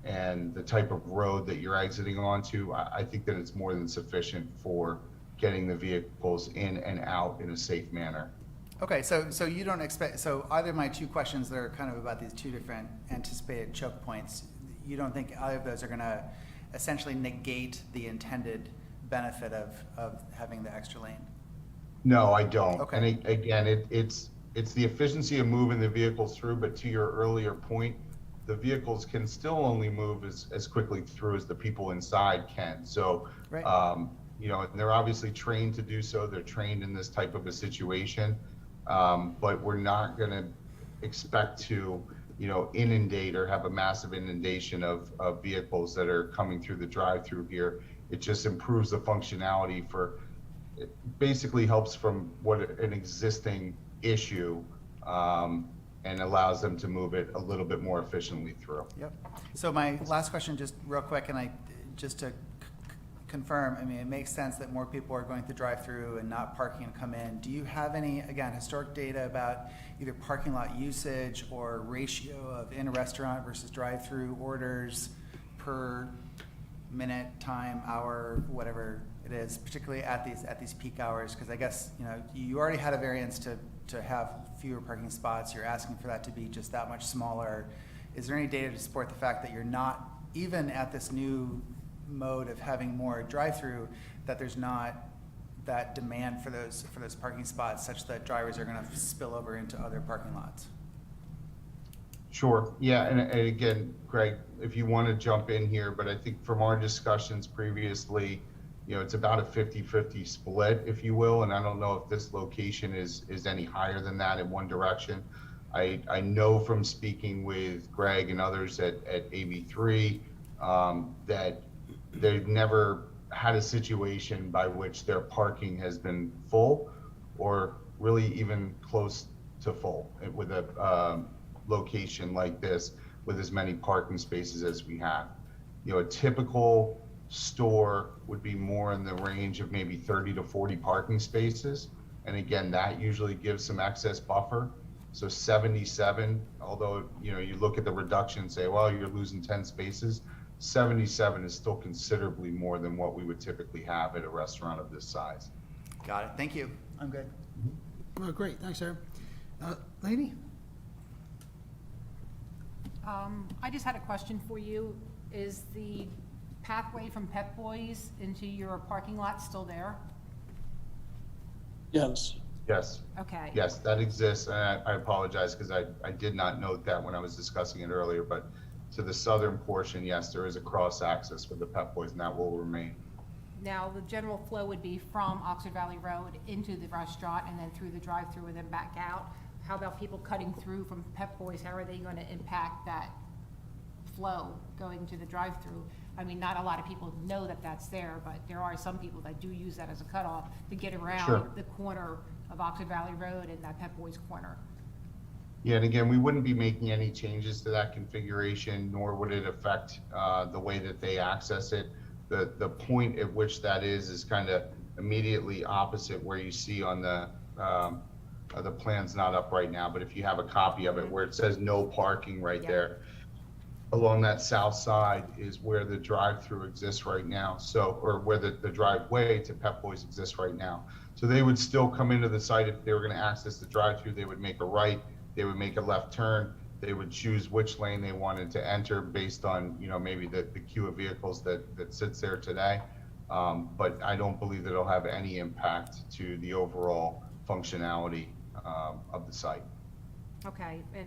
and the type of road that you're exiting onto, I think that it's more than sufficient for getting the vehicles in and out in a safe manner. Okay, so you don't expect, so either of my two questions that are kind of about these two different anticipated choke points, you don't think either of those are gonna essentially negate the intended benefit of having the extra lane? No, I don't. Okay. And again, it's the efficiency of moving the vehicles through, but to your earlier point, the vehicles can still only move as quickly through as the people inside can. So, Right. you know, and they're obviously trained to do so. They're trained in this type of a situation. But we're not going to expect to, you know, inundate or have a massive inundation of vehicles that are coming through the drive-through here. It just improves the functionality it basically helps from what an existing issue, and allows them to move it a little bit more efficiently through. Yep. So my last question, just real quick, and just to confirm, I mean, it makes sense that more people are going to drive through and not parking and come in. Do you have any, again, historic data about either parking lot usage or ratio of in-restaurant versus drive-through orders per minute, time, hour, whatever it is, particularly at these peak hours? Because I guess, you know, you already had a variance to have fewer parking spots. You're asking for that to be just that much smaller. Is there any data to support the fact that you're not, even at this new mode of having more drive-through, that there's not that demand for those parking spots such that drivers are going to spill over into other parking lots? Sure. Yeah. And again, Greg, if you want to jump in here, but I think from our discussions previously, you know, it's about a 50-50 split, if you will. And I don't know if this location is any higher than that in one direction. I know from speaking with Greg and others at AB3 that they've never had a situation by which their parking has been full or really even close to full with a location like this with as many parking spaces as we have. You know, a typical store would be more in the range of maybe 30 to 40 parking spaces. And again, that usually gives some excess buffer. So 77, although, you know, you look at the reduction and say, well, you're losing 10 spaces, 77 is still considerably more than what we would typically have at a restaurant of this size. Got it. Thank you. I'm good. Oh, great, thanks, Aaron. Lainey? I just had a question for you. Is the pathway from Pep Boys into your parking lot still there? Yes. Yes. Okay. Yes, that exists. And I apologize because I did not note that when I was discussing it earlier, but to the southern portion, yes, there is a cross access with the Pep Boys and that will remain. Now, the general flow would be from Oxford Valley Road into the restaurant and then through the drive-through and then back out. How about people cutting through from Pep Boys? How are they going to impact that flow going to the drive-through? I mean, not a lot of people know that that's there, but there are some people that do use that as a cutoff to get around Sure. the corner of Oxford Valley Road and that Pep Boys corner. Yeah, and again, we wouldn't be making any changes to that configuration, nor would it affect the way that they access it. The point at which that is kind of immediately opposite where you see on the plan's not up right now, but if you have a copy of it where it says no parking right there, along that south side is where the drive-through exists right now. So, or where the driveway to Pep Boys exists right now. So they would still come into the site if they were going to access the drive-through. They would make a right, they would make a left turn, they would choose which lane they wanted to enter based on, you know, maybe the queue of vehicles that sits there today. But I don't believe that it'll have any impact to the overall functionality of the site. Okay, and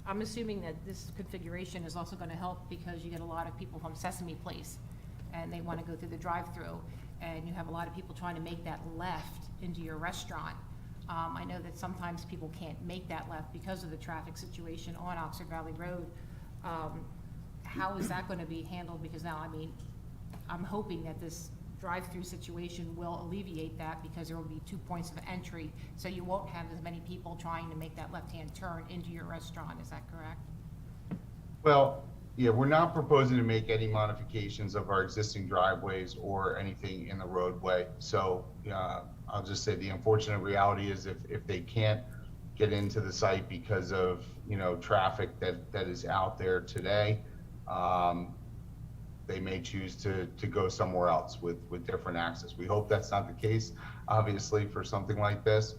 I'm assuming that this configuration is also going to help because you get a lot of people from Sesame Place and they want to go through the drive-through, and you have a lot of people trying to make that left into your restaurant. I know that sometimes people can't make that left because of the traffic situation on Oxford Valley Road. How is that going to be handled? Because now, I mean, I'm hoping that this drive-through situation will alleviate that because there will be 2 points of entry, so you won't have as many people trying to make that left-hand turn into your restaurant. Is that correct? Well, yeah, we're not proposing to make any modifications of our existing driveways or anything in the roadway. So I'll just say the unfortunate reality is if they can't get into the site because of, you know, traffic that is out there today, they may choose to go somewhere else with different access. We hope that's not the case, obviously, for something like this.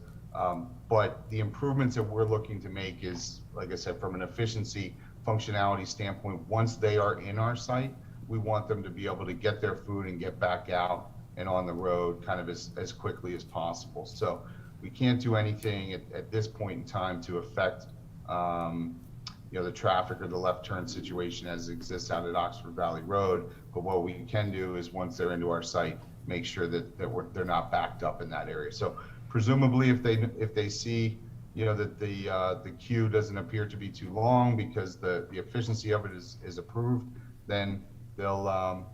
But the improvements that we're looking to make is, like I said, from an efficiency, functionality standpoint, once they are in our site, we want them to be able to get their food and get back out and on the road kind of as quickly as possible. So we can't do anything at this point in time to affect the traffic or the left turn situation as it exists out at Oxford Valley Road. But what we can do is, once they're into our site, make sure that they're not backed up in that area. So presumably, if they see that the queue doesn't appear to be too long because the efficiency of it is approved, then they'll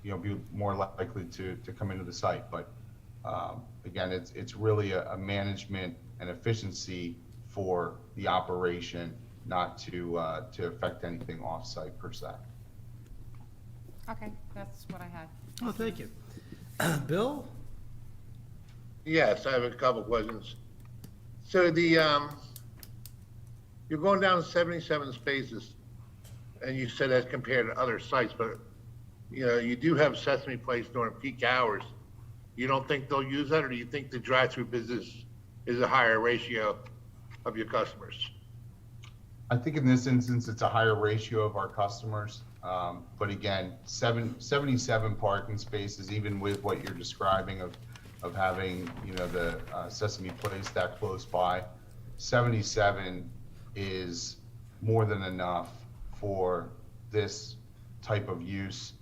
be more likely to come into the site. But again, it's really a management and efficiency for the operation, not to affect anything off-site per se. Okay, that's what I had. Oh, thank you. Bill? Yes, I have a couple questions. So you're going down 77 spaces, and you said that's compared to other sites, but you do have Sesame Place during peak hours. You don't think they'll use that, or do you think the drive-through business is a higher ratio of your customers? I think in this instance, it's a higher ratio of our customers. But again, 77 parking spaces, even with what you're describing of having, the Sesame Place that close by, 77 is more than enough for this type of use.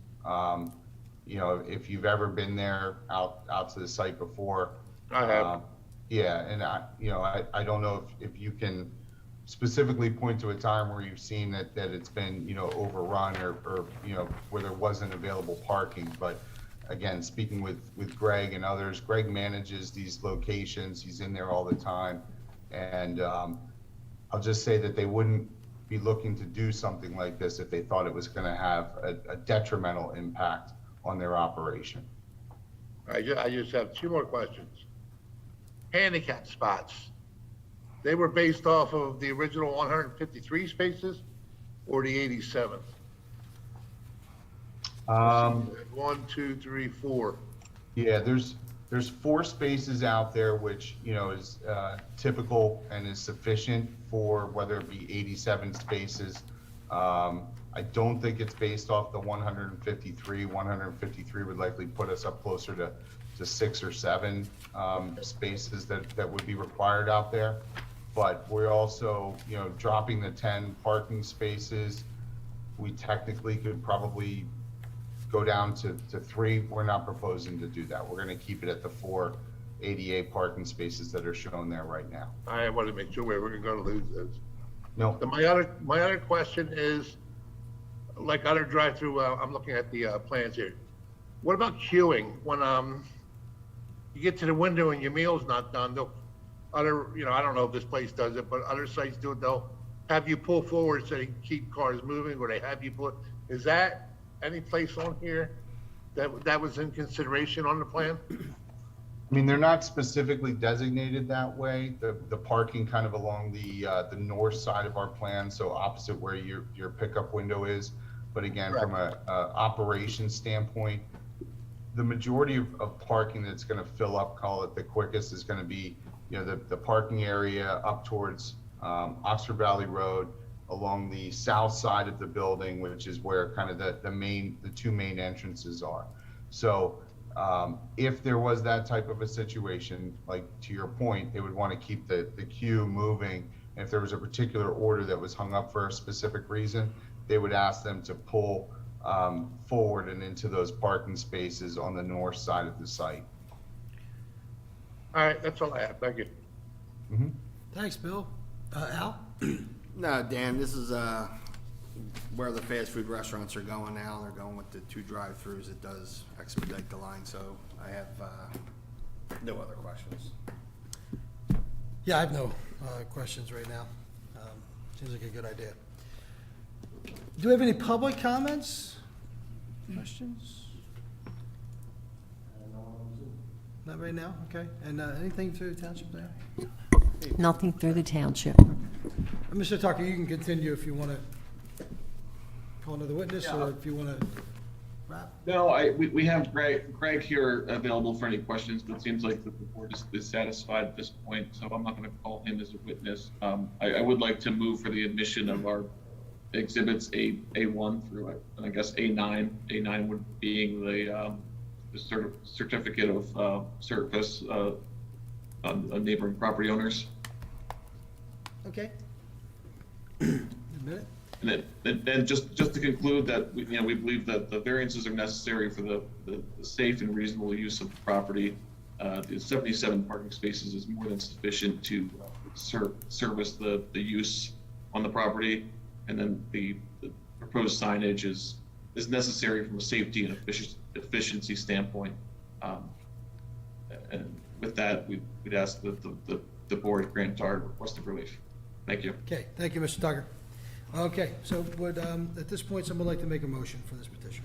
If you've ever been there out to the site before. I have. Yeah, and I don't know if you can specifically point to a time where you've seen that it's been, overrun or where there wasn't available parking. But again, speaking with Greg and others, Greg manages these locations. He's in there all the time. And I'll just say that they wouldn't be looking to do something like this if they thought it was going to have a detrimental impact on their operation. I just have two more questions. Handicap spots. They were based off of the original 153 spaces or the 87? 1, 2, 3, 4. Yeah, there's 4 spaces out there, which is typical and is sufficient for whether it be 87 spaces. I don't think it's based off the 153. 153 would likely put us up closer to 6 or 7 spaces that would be required out there. But we're also, dropping the 10 parking spaces. We technically could probably go down to 3. We're not proposing to do that. We're going to keep it at the 4 ADA parking spaces that are shown there right now. I wanted to make sure we weren't going to lose those. No. My other question is, like other drive-through, I'm looking at the plans here. What about queuing? When you get to the window and your meal's not done, I don't know if this place does it, but other sites do it. They'll have you pull forward so they can keep cars moving, or they have you pull. Is that any place on here that was in consideration on the plan? I mean, they're not specifically designated that way. The parking kind of along the north side of our plan, so opposite where your pickup window is. But again, Right. from a operation standpoint, the majority of parking that's going to fill up, call it the quickest, is going to be the parking area up towards Oxford Valley Road, along the south side of the building, which is where kind of the 2 main entrances are. So if there was that type of a situation, like to your point, they would want to keep the queue moving. And if there was a particular order that was hung up for a specific reason, they would ask them to pull forward and into those parking spaces on the north side of the site. All right, that's all I have. Thank you. Mm-hmm. Thanks, Bill. Al? No, Dan, this is where the fast food restaurants are going now. They're going with the 2 drive-throughs. It does expedite the line, so I have no other questions. Yeah, I have no questions right now. Seems like a good idea. Do we have any public comments? Questions? Not right now? Okay. And anything through the township there? Nothing through the township. Mr. Tucker, you can continue if you want to call another witness, or if you want to wrap? No, we have Greg here available for any questions, but it seems like the board is satisfied at this point, so I'm not gonna call him as a witness. I would like to move for the admission of our exhibits A1 through, I guess, A9. A9 would being the certificate of service on neighboring property owners. Okay. Admit it. And then just to conclude that, we believe that the variances are necessary for the safe and reasonable use of the property. The 77 parking spaces is more than sufficient to service the use on the property. And then the proposed signage is necessary from a safety and efficiency standpoint. And with that, we'd ask that the board grant our request of relief. Thank you. Okay, thank you, Mr. Tucker. Okay, so would, at this point, someone like to make a motion for this petition?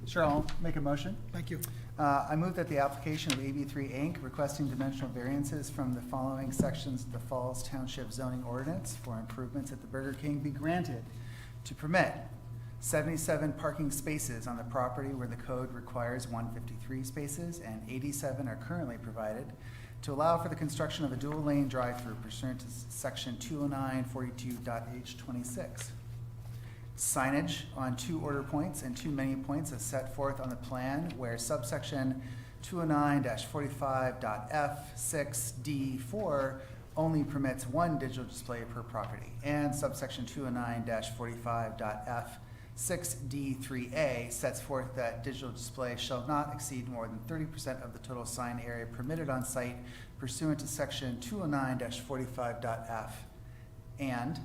Sure, I'll make a motion. Thank you. I move that the application of AB3 Inc. requesting dimensional variances from the following sections of the Falls Township zoning ordinance for improvements at the Burger King be granted to permit 77 parking spaces on the property where the code requires 153 spaces and 87 are currently provided, to allow for the construction of a dual-lane drive-through pursuant to section 20942.H26. Signage on 2 order points and 2 menu points as set forth on the plan where subsection 209-45.F6D4 only permits 1 digital display per property, and subsection 209-45.F6D3A sets forth that digital display shall not exceed more than 30% of the total sign area permitted on site pursuant to section 209-45.F, and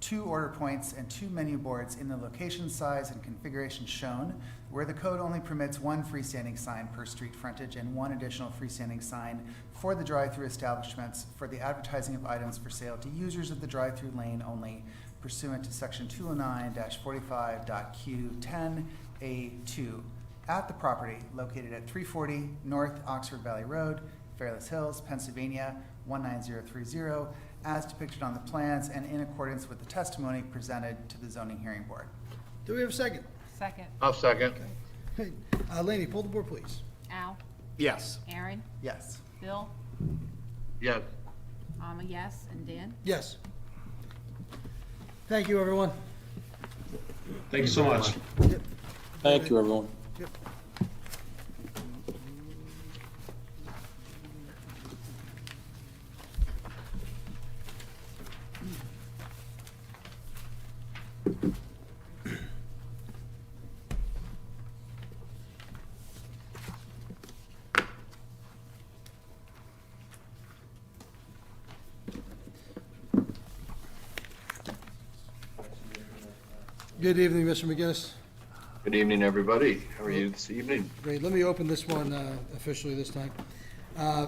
2 order points and 2 menu boards in the location, size, and configuration shown, where the code only permits 1 freestanding sign per street frontage and 1 additional freestanding sign for the drive-through establishments for the advertising of items for sale to users of the drive-through lane only pursuant to section 209-45.Q10A2 at the property located at 340 North Oxford Valley Road, Fairless Hills, Pennsylvania 19030, as depicted on the plans and in accordance with the testimony presented to the zoning hearing board. Do we have a second? Second. I'll second. Okay. Laney, pull the board, please. Al? Yes. Aaron? Yes. Bill? Yes. I'm a yes, and Dan? Yes. Thank you, everyone. Thank you so much. Yep. Thank you, everyone. Yep. Good evening, Mr. McGinnis. Good evening, everybody. How are you this evening? Great, let me open this one officially this time.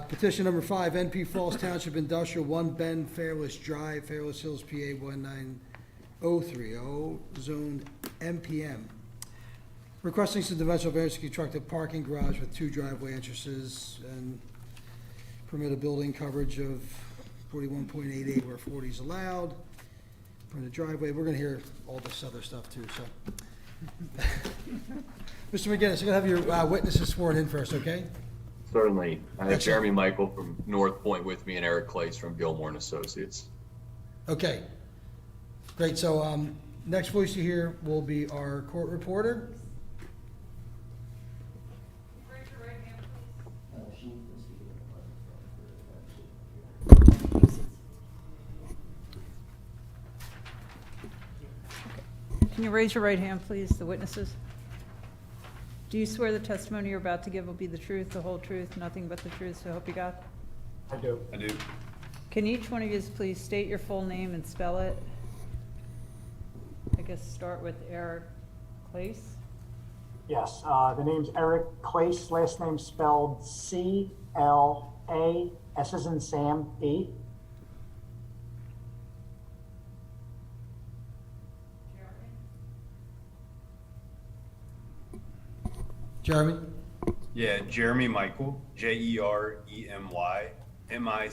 Petition number 5, NP Falls Township Industrial, 1 Bend Fairless Drive, Fairless Hills, PA 19030, zoned MPM. Requesting some dimensional variance to construct a parking garage with 2 driveway entrances and permit a building coverage of 41.88 where 40 is allowed. Permit a driveway, we're gonna hear all this other stuff too, so. Mr. McGinnis, you're gonna have your witnesses sworn in first, okay? Certainly. I have Excellent. Jeremy Michael from North Point with me and Eric Clace from Gilmore and Associates. Okay, great, so, next voice you hear will be our court reporter. Raise your right hand, please. Can you raise your right hand, please, the witnesses? Do you swear the testimony you're about to give will be the truth, the whole truth, nothing but the truth, so help you God? I do. I do. Can each one of you please state your full name and spell it? I guess start with Eric Clace. Yes, the name's Eric Clace, last name spelled C-L-A, S as in Sam, E. Jeremy? Yeah, Jeremy Michael, Jeremy Michael.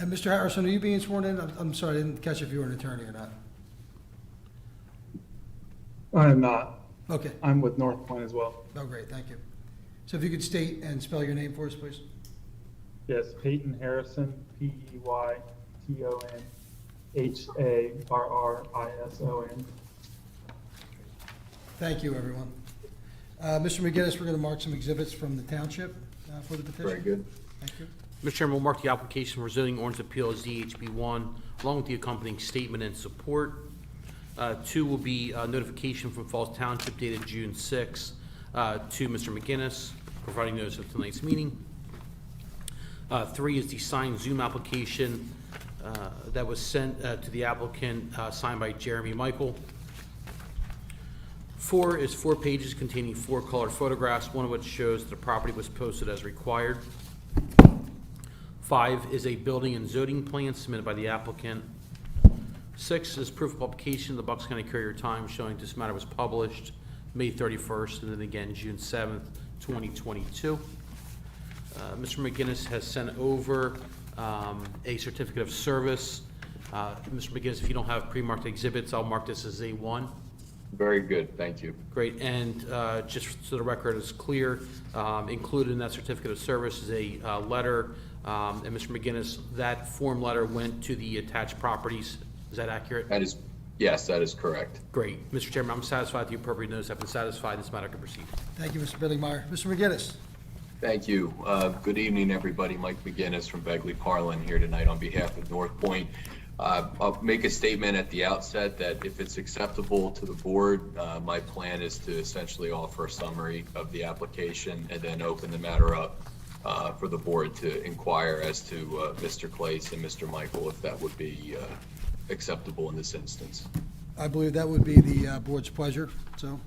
And Mr. Harrison, are you being sworn in? I'm sorry, I didn't catch if you were an attorney or not. I am not. Okay. I'm with North Point as well. Oh, great, thank you. So if you could state and spell your name for us, please. Yes, Peyton Harrison, PeytonHarrison. Thank you, everyone. Mr. McGinnis, we're going to mark some exhibits from the township for the petition. Very good. Thank you. Mr. Chairman, we'll mark the application for zoning ordinance appeal as ZHB1, along with the accompanying statement and support. 2 will be notification from Falls Township dated June 6 to Mr. McGinnis, providing notice of tonight's meeting. 3 is the signed Zoom application that was sent to the applicant, signed by Jeremy Michael. 4 is 4 pages containing 4 colored photographs, one of which shows that the property was posted as required. 5 is a building and zoning plan submitted by the applicant. 6 is proof of publication of the Bucks County Courier Times showing this matter was published May 31st and then again June 7th, 2022. Mr. McGinnis has sent over a certificate of service. Mr. McGinnis, if you don't have pre-marked exhibits, I'll mark this as A1. Very good, thank you. Great, and just so the record is clear, included in that certificate of service is a letter, and Mr. McGinnis, that form letter went to the attached properties. Is that accurate? That is, yes, that is correct. Great. Mr. Chairman, I'm satisfied the appropriate notice have been satisfied. This matter can proceed. Thank you, Mr. Billingmeyer. Mr. McGinnis. Thank you. Good evening, everybody. Mike McGinnis from Begley Carlin here tonight on behalf of North Point. I'll make a statement at the outset that if it's acceptable to the board, my plan is to essentially offer a summary of the application and then open the matter up for the board to inquire as to Mr. Clace and Mr. Michael, if that would be acceptable in this instance. I believe that would be the board's pleasure, so.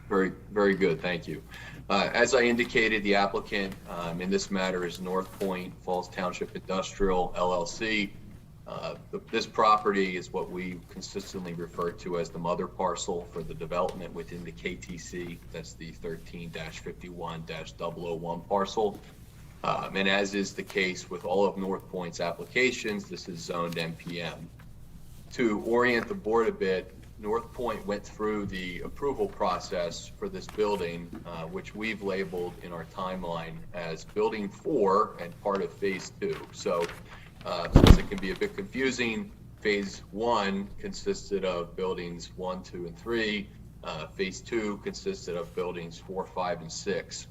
Very, very good, thank you. As I indicated, the applicant in this matter is North Point Falls Township Industrial LLC. This property is what we consistently refer to as the mother parcel for the development within the KTC. That's the 13-51-001 parcel. And as is the case with all of North Point's applications, this is zoned MPM. To orient the board a bit, North Point went through the approval process for this building, which we've labeled in our timeline as Building 4 and part of Phase 2. So since it can be a bit confusing, Phase 1 consisted of buildings 1, 2, and 3. Phase 2 consisted of buildings 4, 5, and 6.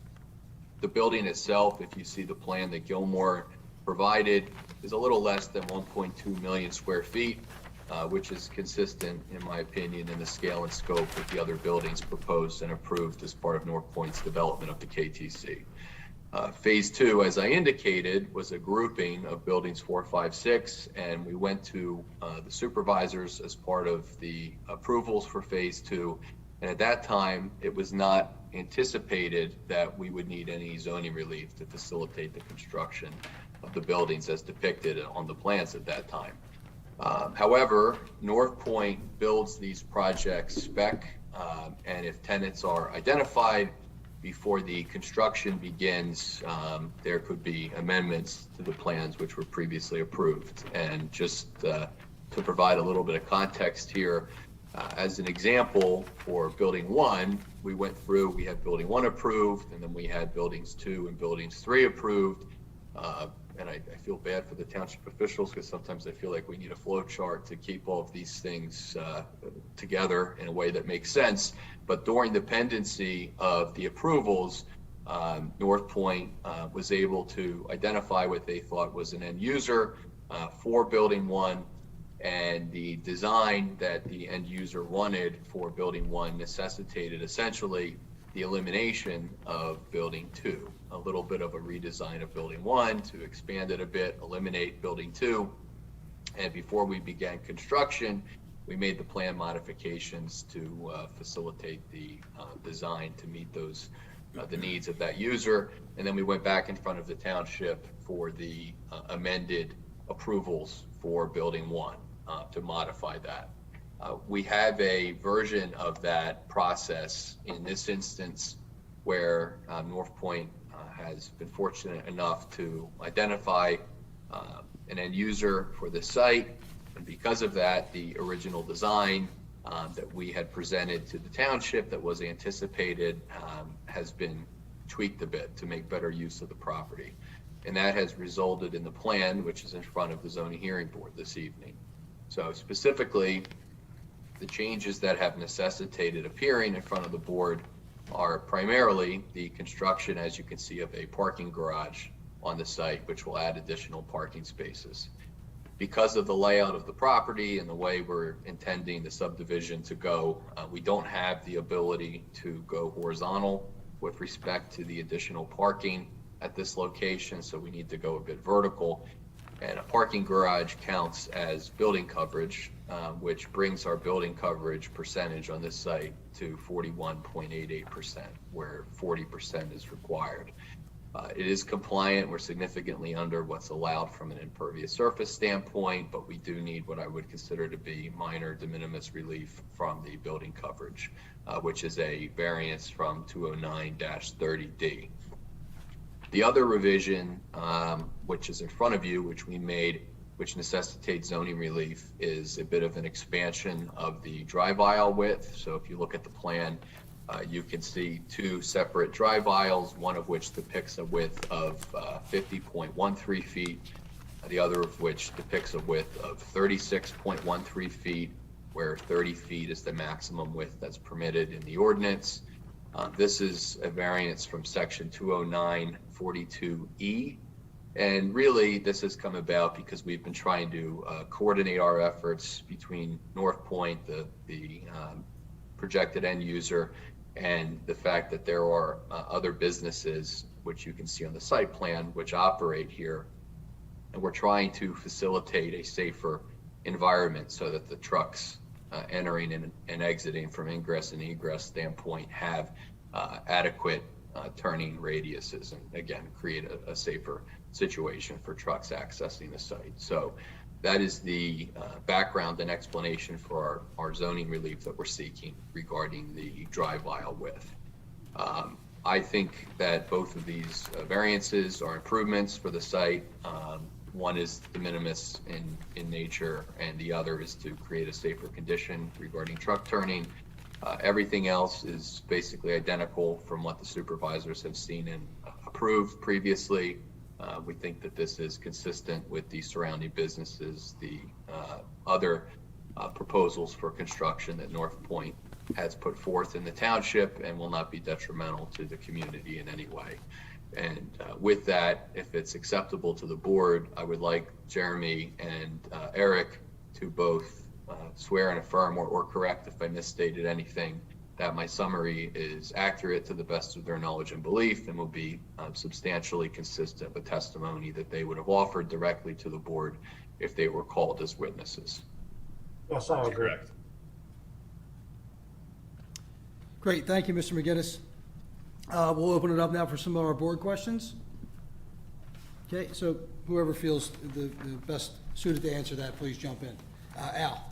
The building itself, if you see the plan that Gilmore provided, is a little less than 1.2 million square feet. Which is consistent, in my opinion, in the scale and scope with the other buildings proposed and approved as part of North Point's development of the KTC. Phase 2, as I indicated, was a grouping of buildings 4, 5, 6, and we went to the supervisors as part of the approvals for Phase 2. And at that time, it was not anticipated that we would need any zoning relief to facilitate the construction of the buildings as depicted on the plans at that time. However, North Point builds these projects spec, and if tenants are identified before the construction begins, there could be amendments to the plans which were previously approved. And just to provide a little bit of context here, as an example, for Building 1, we went through, we had Building 1 approved, and then we had Buildings 2 and Buildings 3 approved. And I feel bad for the township officials because sometimes I feel like we need a flow chart to keep all of these things together in a way that makes sense. But during the pendency of the approvals, North Point was able to identify what they thought was an end user for Building 1, and the design that the end user wanted for Building 1 necessitated essentially the elimination of Building 2, a little bit of a redesign of Building 1 to expand it a bit, eliminate Building 2. And before we began construction, we made the plan modifications to facilitate the design to meet those the needs of that user. And then we went back in front of the township for the amended approvals for Building 1 to modify that. We have a version of that process in this instance where North Point has been fortunate enough to identify an end user for the site. And because of that, the original design that we had presented to the township that was anticipated has been tweaked a bit to make better use of the property. And that has resulted in the plan, which is in front of the zoning hearing board this evening. So specifically, the changes that have necessitated appearing in front of the board are primarily the construction, as you can see, of a parking garage on the site, which will add additional parking spaces. Because of the layout of the property and the way we're intending the subdivision to go, we don't have the ability to go horizontal with respect to the additional parking at this location, so we need to go a bit vertical. And a parking garage counts as building coverage, which brings our building coverage percentage on this site to 41.88%, where 40% is required. It is compliant. We're significantly under what's allowed from an impervious surface standpoint, but we do need what I would consider to be minor de minimis relief from the building coverage, which is a variance from 209-30D. The other revision, which is in front of you, which we made, which necessitates zoning relief, is a bit of an expansion of the drive aisle width. So if you look at the plan, you can see two separate drive aisles, one of which depicts a width of 50.13 feet, the other of which depicts a width of 36.13 feet, where 30 feet is the maximum width that's permitted in the ordinance. This is a variance from section 209-42E. And really, this has come about because we've been trying to coordinate our efforts between North Point, the projected end user, and the fact that there are other businesses, which you can see on the site plan, which operate here. And we're trying to facilitate a safer environment so that the trucks entering and exiting from ingress and egress standpoint have adequate turning radiuses, and again, create a safer situation for trucks accessing the site. So that is the background and explanation for our zoning relief that we're seeking regarding the drive aisle width. I think that both of these variances are improvements for the site. One is de minimis in nature, and the other is to create a safer condition regarding truck turning. Everything else is basically identical from what the supervisors have seen and approved previously. We think that this is consistent with the surrounding businesses, the other proposals for construction that North Point has put forth in the township, and will not be detrimental to the community in any way. And with that, if it's acceptable to the board, I would like Jeremy and Eric to both swear and affirm or correct if I misstated anything, that my summary is accurate to the best of their knowledge and belief, and will be substantially consistent with testimony that they would have offered directly to the board if they were called as witnesses. Yes, I agree. Correct. Great, thank you, Mr. McGinnis. We'll open it up now for some of our board questions. Okay, so whoever feels the best suited to answer that, please jump in. Al?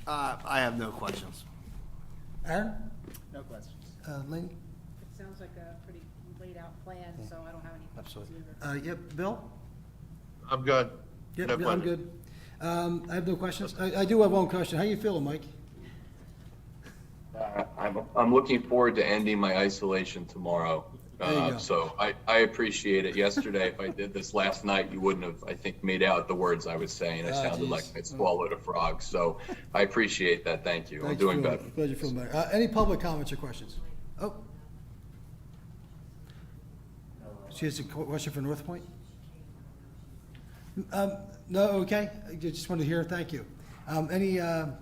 I have no questions. Aaron? No questions. Lynn? It sounds like a pretty laid out plan, so I don't have any questions Absolutely. either. Yep, Bill? I'm good. Yep, No I'm questions. good. I have no questions. I do have one question. How you feeling, Mike? I'm looking forward to ending my isolation tomorrow. There you go. So I appreciate it. Yesterday, if I did this last night, you wouldn't have, I think, made out the words I was saying. I sounded geez. like I swallowed a frog. So I appreciate that. Thank you. I'm Glad doing you're feeling- better. Glad you're feeling better. Any public comments or questions? Oh. She has a question for North Point? No, okay. I just wanted to hear, thank you. Any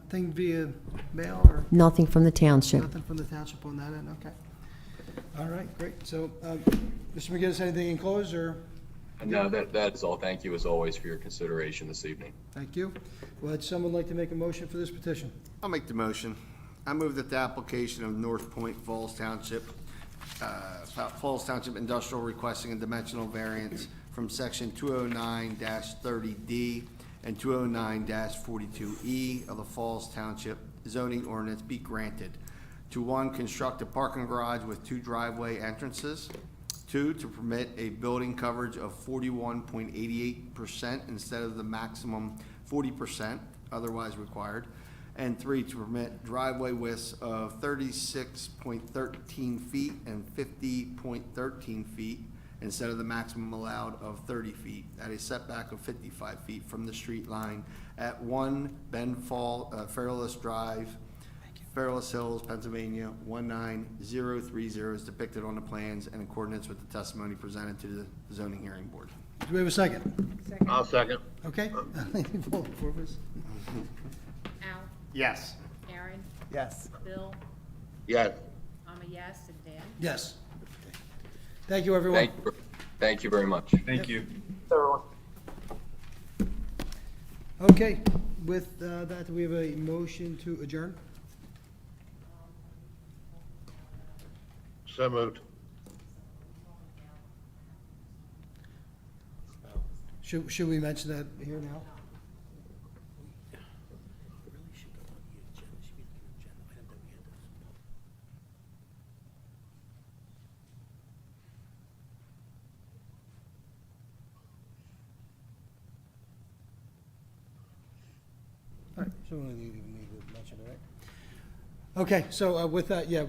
thing via mail or Nothing from the township. nothing from the township on that end? Okay. All right, great. So, Mr. McGinnis, anything in close or? No, that is all. Thank you as always for your consideration this evening. Thank you. Would someone like to make a motion for this petition? I'll make the motion. I move that the application of North Point Falls Township Industrial requesting a dimensional variance from section 209-30D and 209-42E of the Falls Township zoning ordinance be granted. To one, construct a parking garage with two driveway entrances. 2, to permit a building coverage of 41.88% instead of the maximum 40% otherwise required. And 3, to permit driveway widths of 36.13 feet and 50.13 feet instead of the maximum allowed of 30 feet at a setback of 55 feet from the street line at 1 Fairless Drive, Fairless Hills, Pennsylvania, 19030 is depicted on the plans in accordance with the testimony presented to the zoning hearing board. Do we have a second? I'll second. Okay. Vote for us. Al, Yes. Aaron, Yes. Bill, Yes. I'm a yes, and Dan? Yes. Thank you, everyone. Thank you very much. Thank you. Everyone. Okay, with that, do we have a motion to adjourn? So moved. Should we mention that here now? All right, so we don't even need to mention it, right? Okay, so with that, yeah,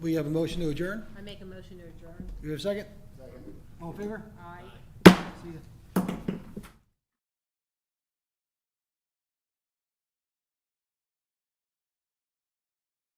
we have a motion to adjourn. I make a motion to adjourn. Do we have a second? Second. All in favor? Aye. See ya.